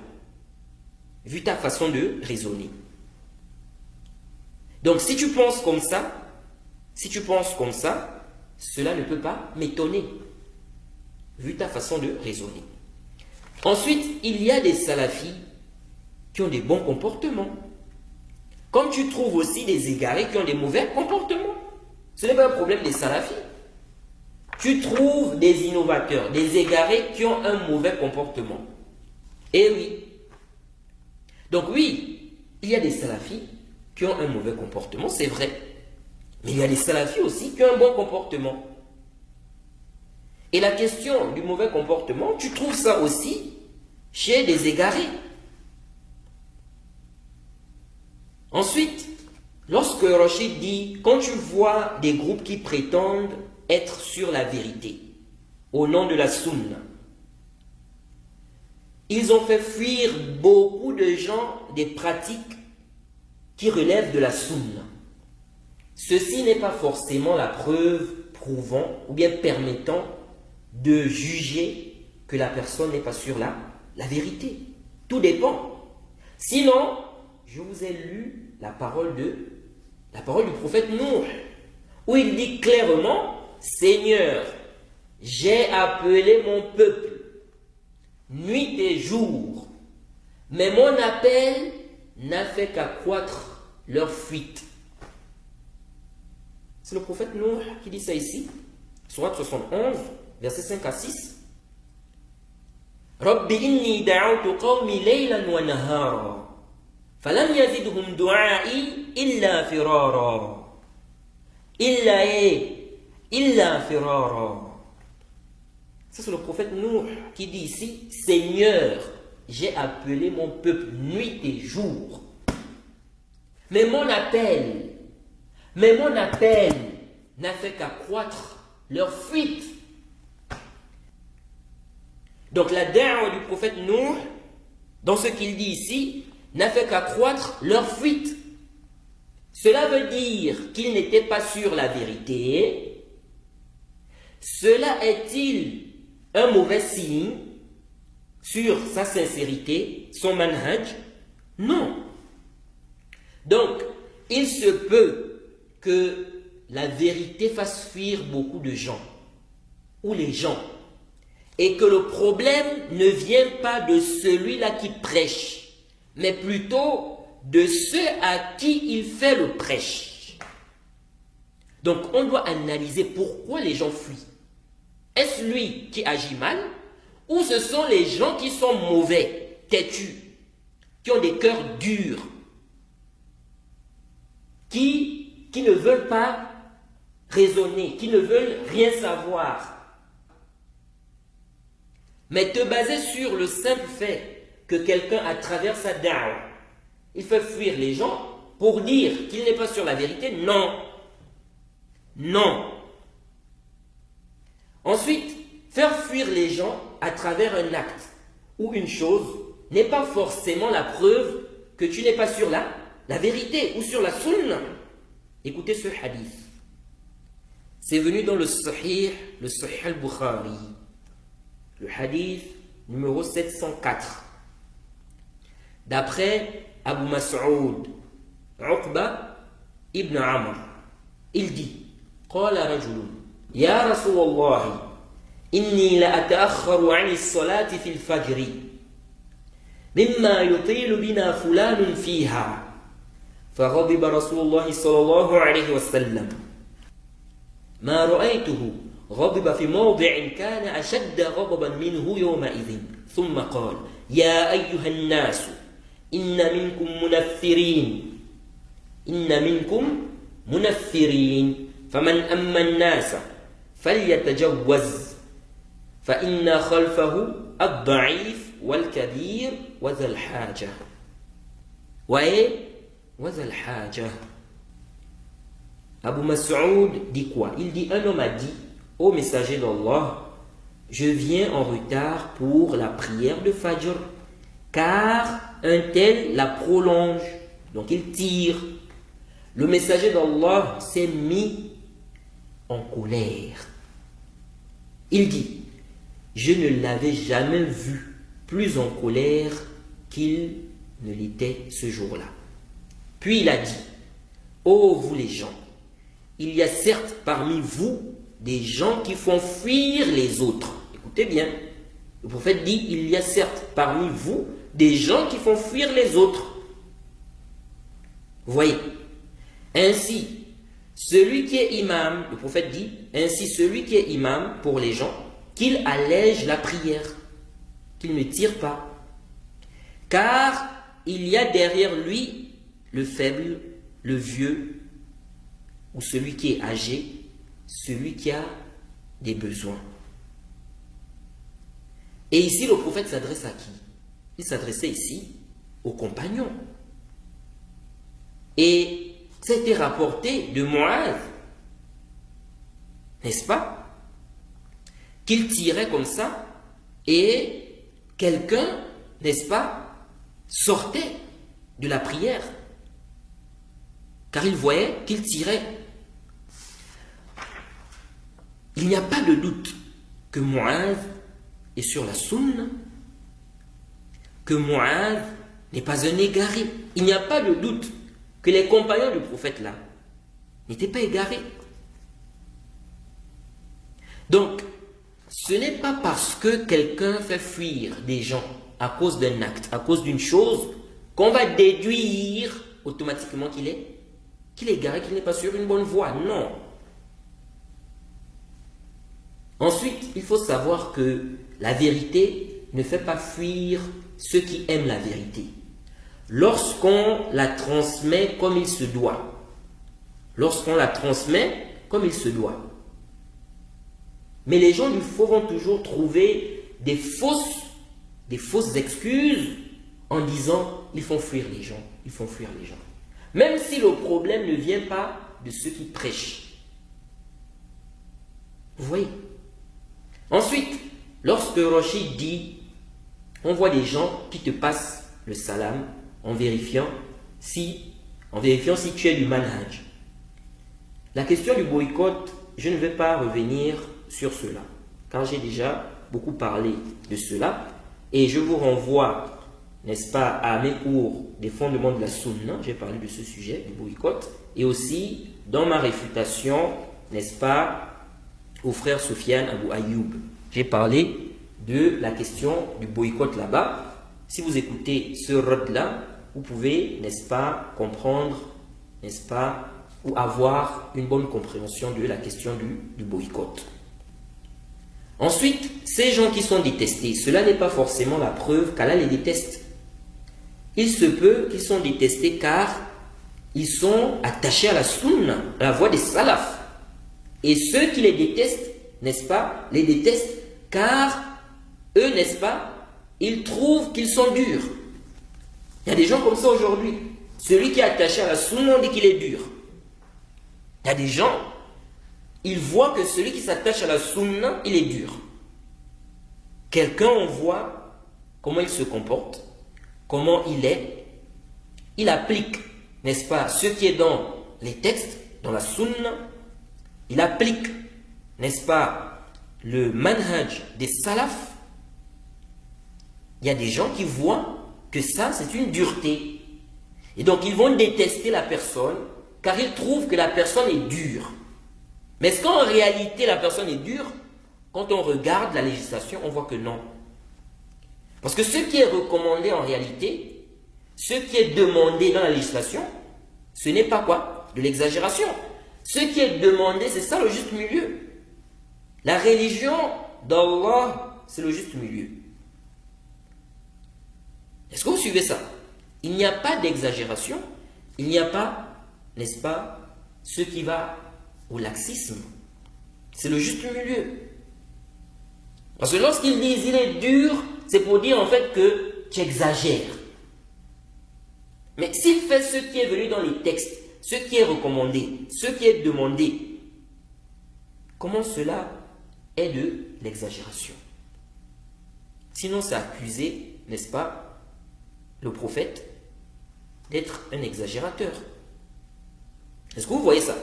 vu ta façon de raisonner. Donc si tu penses comme ça, cela ne peut pas m'étonner, vu ta façon de raisonner. Ensuite, il y a des salafis qui ont des bons comportements. Comme tu trouves aussi des égarés qui ont des mauvais comportements. Ce n'est pas un problème des salafis. Tu trouves des innovateurs, des égarés qui ont un mauvais comportement. Eh oui. Donc oui, il y a des salafis qui ont un mauvais comportement, c'est vrai. Mais il y a des salafis aussi qui ont un bon comportement. Et la question du mauvais comportement, tu trouves ça aussi chez des égarés. Ensuite, lorsque Rachid dit, quand tu vois des groupes qui prétendent être sur la vérité, au nom de la sunna, ils ont fait fuir beaucoup de gens des pratiques qui relèvent de la sunna. Ceci n'est pas forcément la preuve prouvant ou bien permettant de juger que la personne n'est pas sur la vérité. Tout dépend. Sinon, je vous ai lu la parole du prophète Nuh, où il dit clairement, Seigneur, j'ai appelé mon peuple nuit et jour, mais mon appel n'a fait qu'accroître leur fuite. C'est le prophète Nuh qui dit ça ici, sourate 71, versets 5 à 6. Rabbi inni da'awtu qawmi laylan wa nahara falam yazidhum du'ai illa firara illa firara. Ça c'est le prophète Nuh qui dit ici, Seigneur, j'ai appelé mon peuple nuit et jour, mais mon appel n'a fait qu'accroître leur fuite. Donc la da'wa du prophète Nuh, dans ce qu'il dit ici, n'a fait qu'accroître leur fuite. Cela veut dire qu'ils n'étaient pas sur la vérité. Cela est-il un mauvais signe sur sa sincérité, son manhaj? Non. Donc, il se peut que la vérité fasse fuir beaucoup de gens, ou les gens, et que le problème ne vient pas de celui-là qui prêche, mais plutôt de ceux à qui il fait le prêche. Donc on doit analyser pourquoi les gens fuient. Est-ce lui qui agit mal, ou ce sont les gens qui sont mauvais, têtus, qui ont des cœurs durs, qui ne veulent pas raisonner, qui ne veulent rien savoir. Mais te baser sur le simple fait que quelqu'un, à travers sa da'wa, il fait fuir les gens pour dire qu'il n'est pas sur la vérité, non. Non. Ensuite, faire fuir les gens à travers un acte ou une chose n'est pas forcément la preuve que tu n'es pas sur la vérité ou sur la sunna. Écoutez ce hadith. C'est venu dans le Sahih al-Bukhari. Le hadith numéro 704. D'après Abu Mas'ud, Uqba ibn Amr, il dit, قال رجل يا رسول الله إني لأتأخر عن الصلاة في الفجر مما يطيل بنا فلان فيها فغضب رسول الله صلى الله عليه وسلم ما رأيته غضب في موضع كان أشد غضبا منه يومئذ ثم قال يا أيها الناس إن منكم منفرين فمن أما الناس فليتجوز فإن خلفه الضعيف والكبير وذا الحاجة وذا الحاجة. Abu Mas'ud dit quoi? Il dit, un homme a dit au messager d'Allah, je viens en retard pour la prière de Fajr, car un tel la prolonge, donc il tire. Le messager d'Allah s'est mis en colère. Il dit, je ne l'avais jamais vu plus en colère qu'il ne l'était ce jour-là. Puis il a dit, ô vous les gens, il y a certes parmi vous des gens qui font fuir les autres. Écoutez bien, le prophète dit, il y a certes parmi vous des gens qui font fuir les autres. Vous voyez, ainsi, celui qui est imam, le prophète dit, ainsi celui qui est imam pour les gens, qu'il allège la prière, qu'il ne tire pas. Car il y a derrière lui le faible, le vieux, ou celui qui est âgé, celui qui a des besoins. Et ici, le prophète s'adresse à qui? Il s'adressait ici aux compagnons. Et c'était rapporté de Mu'adh, n'est-ce pas? Qu'il tirait comme ça et quelqu'un, n'est-ce pas, sortait de la prière. Car il voyait qu'il tirait. Il n'y a pas de doute que Mu'adh est sur la sunna, que Mu'adh n'est pas un égaré. Il n'y a pas de doute que les compagnons du prophète là n'étaient pas égarés. Donc, ce n'est pas parce que quelqu'un fait fuir des gens à cause d'un acte, à cause d'une chose, qu'on va déduire automatiquement qu'il est égaré, qu'il n'est pas sur une bonne voie. Non. Ensuite, il faut savoir que la vérité ne fait pas fuir ceux qui aiment la vérité. Lorsqu'on la transmet comme il se doit. Lorsqu'on la transmet comme il se doit. Mais les gens du faux vont toujours trouver des fausses excuses en disant ils font fuir les gens, ils font fuir les gens. Même si le problème ne vient pas de ceux qui prêchent. Vous voyez? Ensuite, lorsque Rachid dit, on voit des gens qui te passent le salam en vérifiant si tu es du manhaj. La question du boycott, je ne vais pas revenir sur cela, car j'ai déjà beaucoup parlé de cela, et je vous renvoie, n'est-ce pas, à mes cours des fondements de la sunna. J'ai parlé de ce sujet, du boycott, et aussi dans ma réfutation, n'est-ce pas, au frère Soufiane Abu Ayoub. J'ai parlé de la question du boycott là-bas. Si vous écoutez ce rod-là, vous pouvez, n'est-ce pas, comprendre, n'est-ce pas, ou avoir une bonne compréhension de la question du boycott. Ensuite, ces gens qui sont détestés, cela n'est pas forcément la preuve qu'Allah les déteste. Il se peut qu'ils sont détestés car ils sont attachés à la sunna, à la voie des salafs. Et ceux qui les détestent, n'est-ce pas, les détestent car eux, n'est-ce pas, ils trouvent qu'ils sont durs. Il y a des gens comme ça aujourd'hui. Celui qui est attaché à la sunna, on dit qu'il est dur. Il y a des gens, ils voient que celui qui s'attache à la sunna, il est dur. Quelqu'un, on voit comment il se comporte, comment il est. Il applique, n'est-ce pas, ce qui est dans les textes, dans la sunna. Il applique, n'est-ce pas, le manhaj des salafs. Il y a des gens qui voient que ça, c'est une dureté. Et donc, ils vont détester la personne car ils trouvent que la personne est dure. Mais est-ce qu'en réalité, la personne est dure? Quand on regarde la législation, on voit que non. Parce que ce qui est recommandé en réalité, ce qui est demandé dans la législation, Ce n'est pas quoi? De l'exagération. Ce qui est demandé, c'est ça le juste milieu. La religion d'Allah, c'est le juste milieu. Est-ce que vous suivez ça? Il n'y a pas d'exagération, il n'y a pas, n'est-ce pas, ce qui va au laxisme. C'est le juste milieu. Parce que lorsqu'ils disent il est dur, c'est pour dire en fait que tu exagères. Mais s'il fait ce qui est venu dans les textes, ce qui est recommandé, ce qui est demandé, comment cela est de l'exagération? Sinon, c'est accuser, n'est-ce pas, le prophète d'être un exagérateur. Est-ce que vous voyez ça?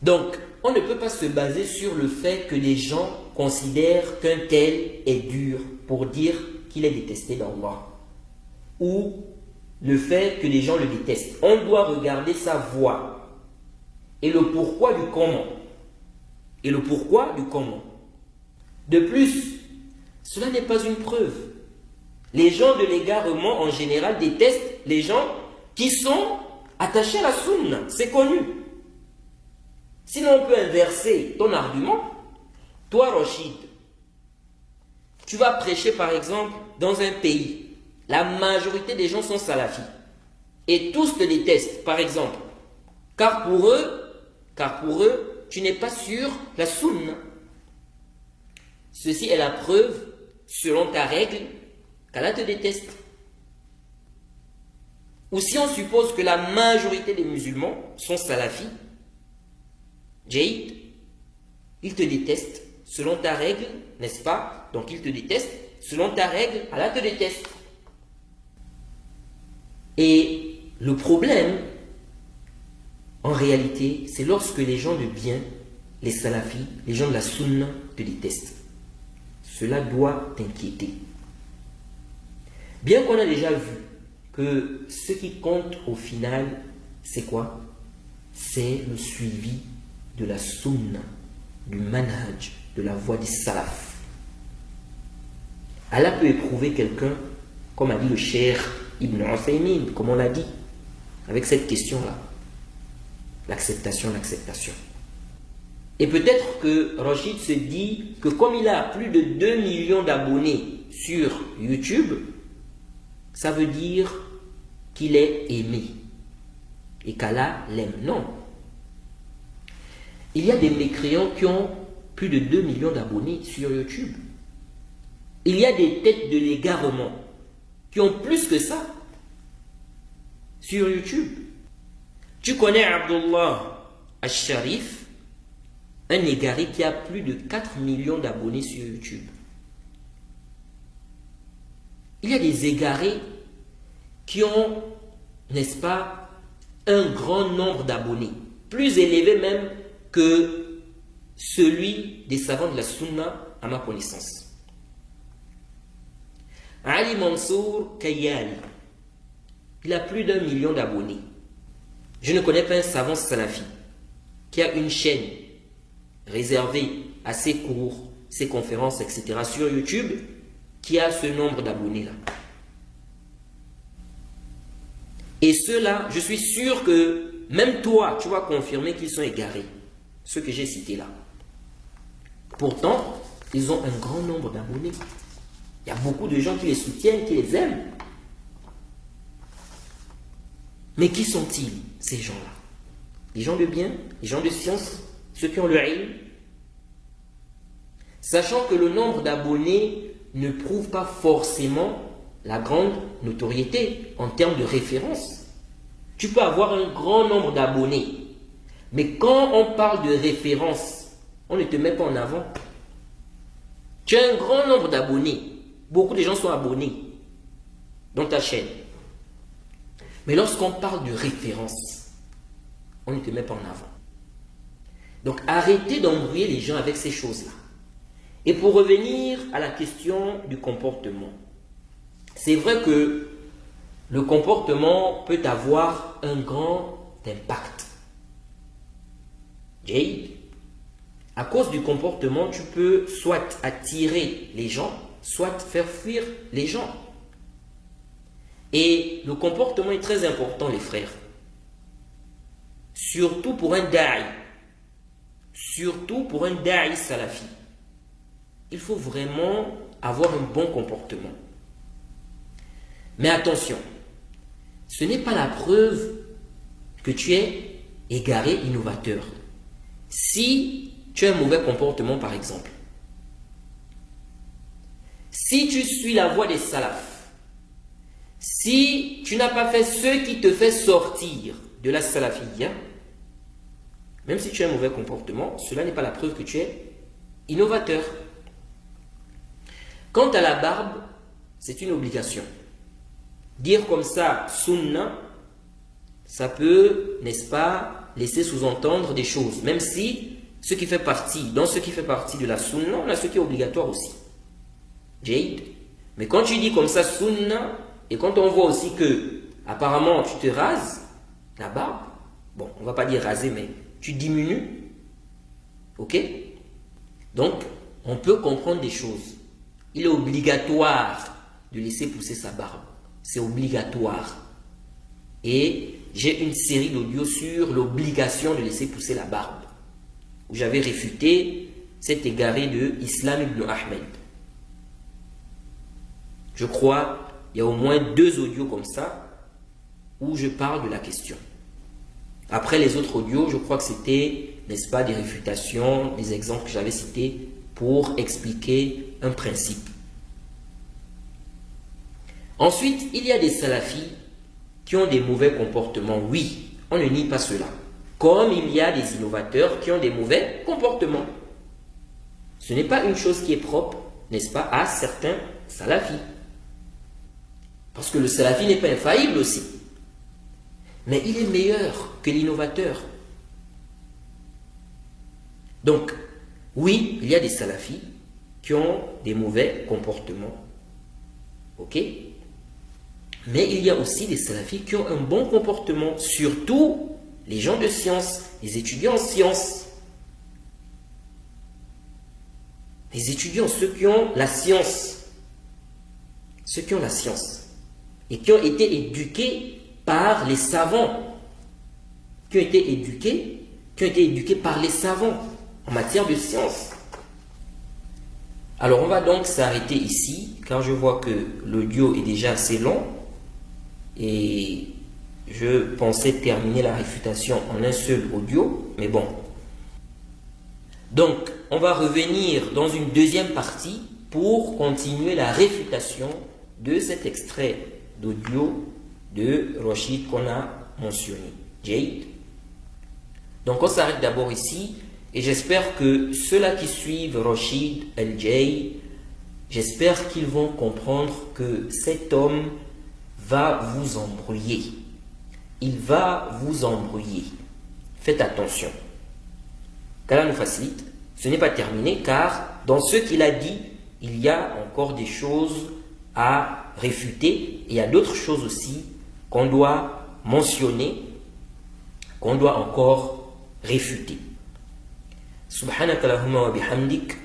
Donc, on ne peut pas se baser sur le fait que les gens considèrent qu'un tel est dur pour dire qu'il est détesté d'Allah. Ou le fait que les gens le détestent. On doit regarder sa voix et le pourquoi du comment. Et le pourquoi du comment. De plus, cela n'est pas une preuve. Les gens de l'égarement en général détestent les gens qui sont attachés à la sunna. C'est connu. Sinon, on peut inverser ton argument. Toi, Rachid, tu vas prêcher par exemple dans un pays. La majorité des gens sont salafis. Et tous te détestent, par exemple. Car pour eux, tu n'es pas sur la sunna. Ceci est la preuve, selon ta règle, qu'Allah te déteste. Ou si on suppose que la majorité des musulmans sont salafis, Jaïd, ils te détestent selon ta règle, n'est-ce pas? Donc ils te détestent selon ta règle, Allah te déteste. Et le problème, en réalité, c'est lorsque les gens de bien, les salafis, les gens de la sunna te détestent. Cela doit t'inquiéter. Bien qu'on a déjà vu que ce qui compte au final, c'est quoi? C'est le suivi de la sunna, du manhaj, de la voie des salaf. Allah peut éprouver quelqu'un, comme a dit le cheikh Ibn Uthaymin, comme on l'a dit, avec cette question-là. L'acceptation, l'acceptation. Et peut-être que Rachid se dit que comme il a plus de 2 millions d'abonnés sur YouTube, ça veut dire qu'il est aimé et qu'Allah l'aime. Non. Il y a des mécréants qui ont plus de 2 millions d'abonnés sur YouTube. Il y a des têtes de l'égarement qui ont plus que ça sur YouTube. Tu connais Abdullah Al-Sharif, un égaré qui a plus de 4 millions d'abonnés sur YouTube. Il y a des égarés qui ont, n'est-ce pas, un grand nombre d'abonnés, plus élevé même que celui des savants de la Sunna à ma connaissance. Ali Mansour Kayali, il a plus d'1 million d'abonnés. Je ne connais pas un savant salafi qui a une chaîne réservée à ses cours, ses conférences, etc. sur YouTube qui a ce nombre d'abonnés-là. Et ceux-là, je suis sûr que même toi, tu vas confirmer qu'ils sont égarés, ceux que j'ai cités là. Pourtant, ils ont un grand nombre d'abonnés. Il y a beaucoup de gens qui les soutiennent, qui les aiment. Mais qui sont-ils, ces gens-là? Les gens de bien, les gens de science, ceux qui ont le ilm. Sachant que le nombre d'abonnés ne prouve pas forcément la grande notoriété en termes de référence. Tu peux avoir un grand nombre d'abonnés, mais quand on parle de référence, on ne te met pas en avant. Tu as un grand nombre d'abonnés. Beaucoup de gens sont abonnés dans ta chaîne. Mais lorsqu'on parle de référence, on ne te met pas en avant. Donc arrêtez d'embrouiller les gens avec ces choses-là. Et pour revenir à la question du comportement, c'est vrai que le comportement peut avoir un grand impact. Jay, à cause du comportement, tu peux soit attirer les gens, soit faire fuir les gens. Et le comportement est très important, les frères. Surtout pour un da'i. Surtout pour un da'i salafi. Il faut vraiment avoir un bon comportement. Mais attention, ce n'est pas la preuve que tu es égaré, innovateur. Si tu as un mauvais comportement, par exemple, si tu suis la voie des salafs, si tu n'as pas fait ce qui te fait sortir de la salafiyya, même si tu as un mauvais comportement, cela n'est pas la preuve que tu es innovateur. Quant à la barbe, c'est une obligation. Dire comme ça, sunna, ça peut, n'est-ce pas, laisser sous-entendre des choses. Même si ce qui fait partie, dans ce qui fait partie de la sunna, on a ce qui est obligatoire aussi. Jade. Mais quand tu dis comme ça, sunna, et quand on voit aussi que, apparemment, tu te rases la barbe, bon, on va pas dire raser, mais tu diminues, ok? Donc, on peut comprendre des choses. Il est obligatoire de laisser pousser sa barbe. C'est obligatoire. Et j'ai une série d'audios sur l'obligation de laisser pousser la barbe, où j'avais réfuté cet égaré de Islam ibn Ahmed. Je crois, il y a au moins 2 audios comme ça, où je parle de la question. Après les autres audios, je crois que c'était, n'est-ce pas, des réfutations, des exemples que j'avais cités pour expliquer un principe. Ensuite, il y a des salafis qui ont des mauvais comportements. Oui, on ne nie pas cela. Comme il y a des innovateurs qui ont des mauvais comportements. Ce n'est pas une chose qui est propre, n'est-ce pas, à certains salafis. Parce que le salafi n'est pas infaillible aussi. Mais il est meilleur que l'innovateur. Donc, oui, il y a des salafis qui ont des mauvais comportements. Ok? Mais il y a aussi des salafis qui ont un bon comportement. Surtout les gens de science, les étudiants en sciences. Les étudiants, ceux qui ont la science. Ceux qui ont la science. Et qui ont été éduqués par les savants. Qui ont été éduqués par les savants en matière de science. Alors on va donc s'arrêter ici, car je vois que l'audio est déjà assez long. Et je pensais terminer la réfutation en un seul audio, mais bon. Donc, on va revenir dans une deuxième partie pour continuer la réfutation de cet extrait d'audio de Rachid qu'on a mentionné. Jade. Donc, on s'arrête d'abord ici et j'espère que ceux-là qui suivent Rachid El-Jay, j'espère qu'ils vont comprendre que cet homme va vous embrouiller. Il va vous embrouiller. Faites attention. Qu'Allah nous facilite. Ce n'est pas terminé car dans ce qu'il a dit, il y a encore des choses à réfuter et il y a d'autres choses aussi qu'on doit mentionner, qu'on doit encore réfuter. Subhanaka Allahumma wa bihamdik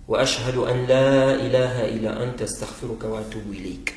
wa ashhadu an la ilaha illa anta astaghfiruka wa atubu ilayk.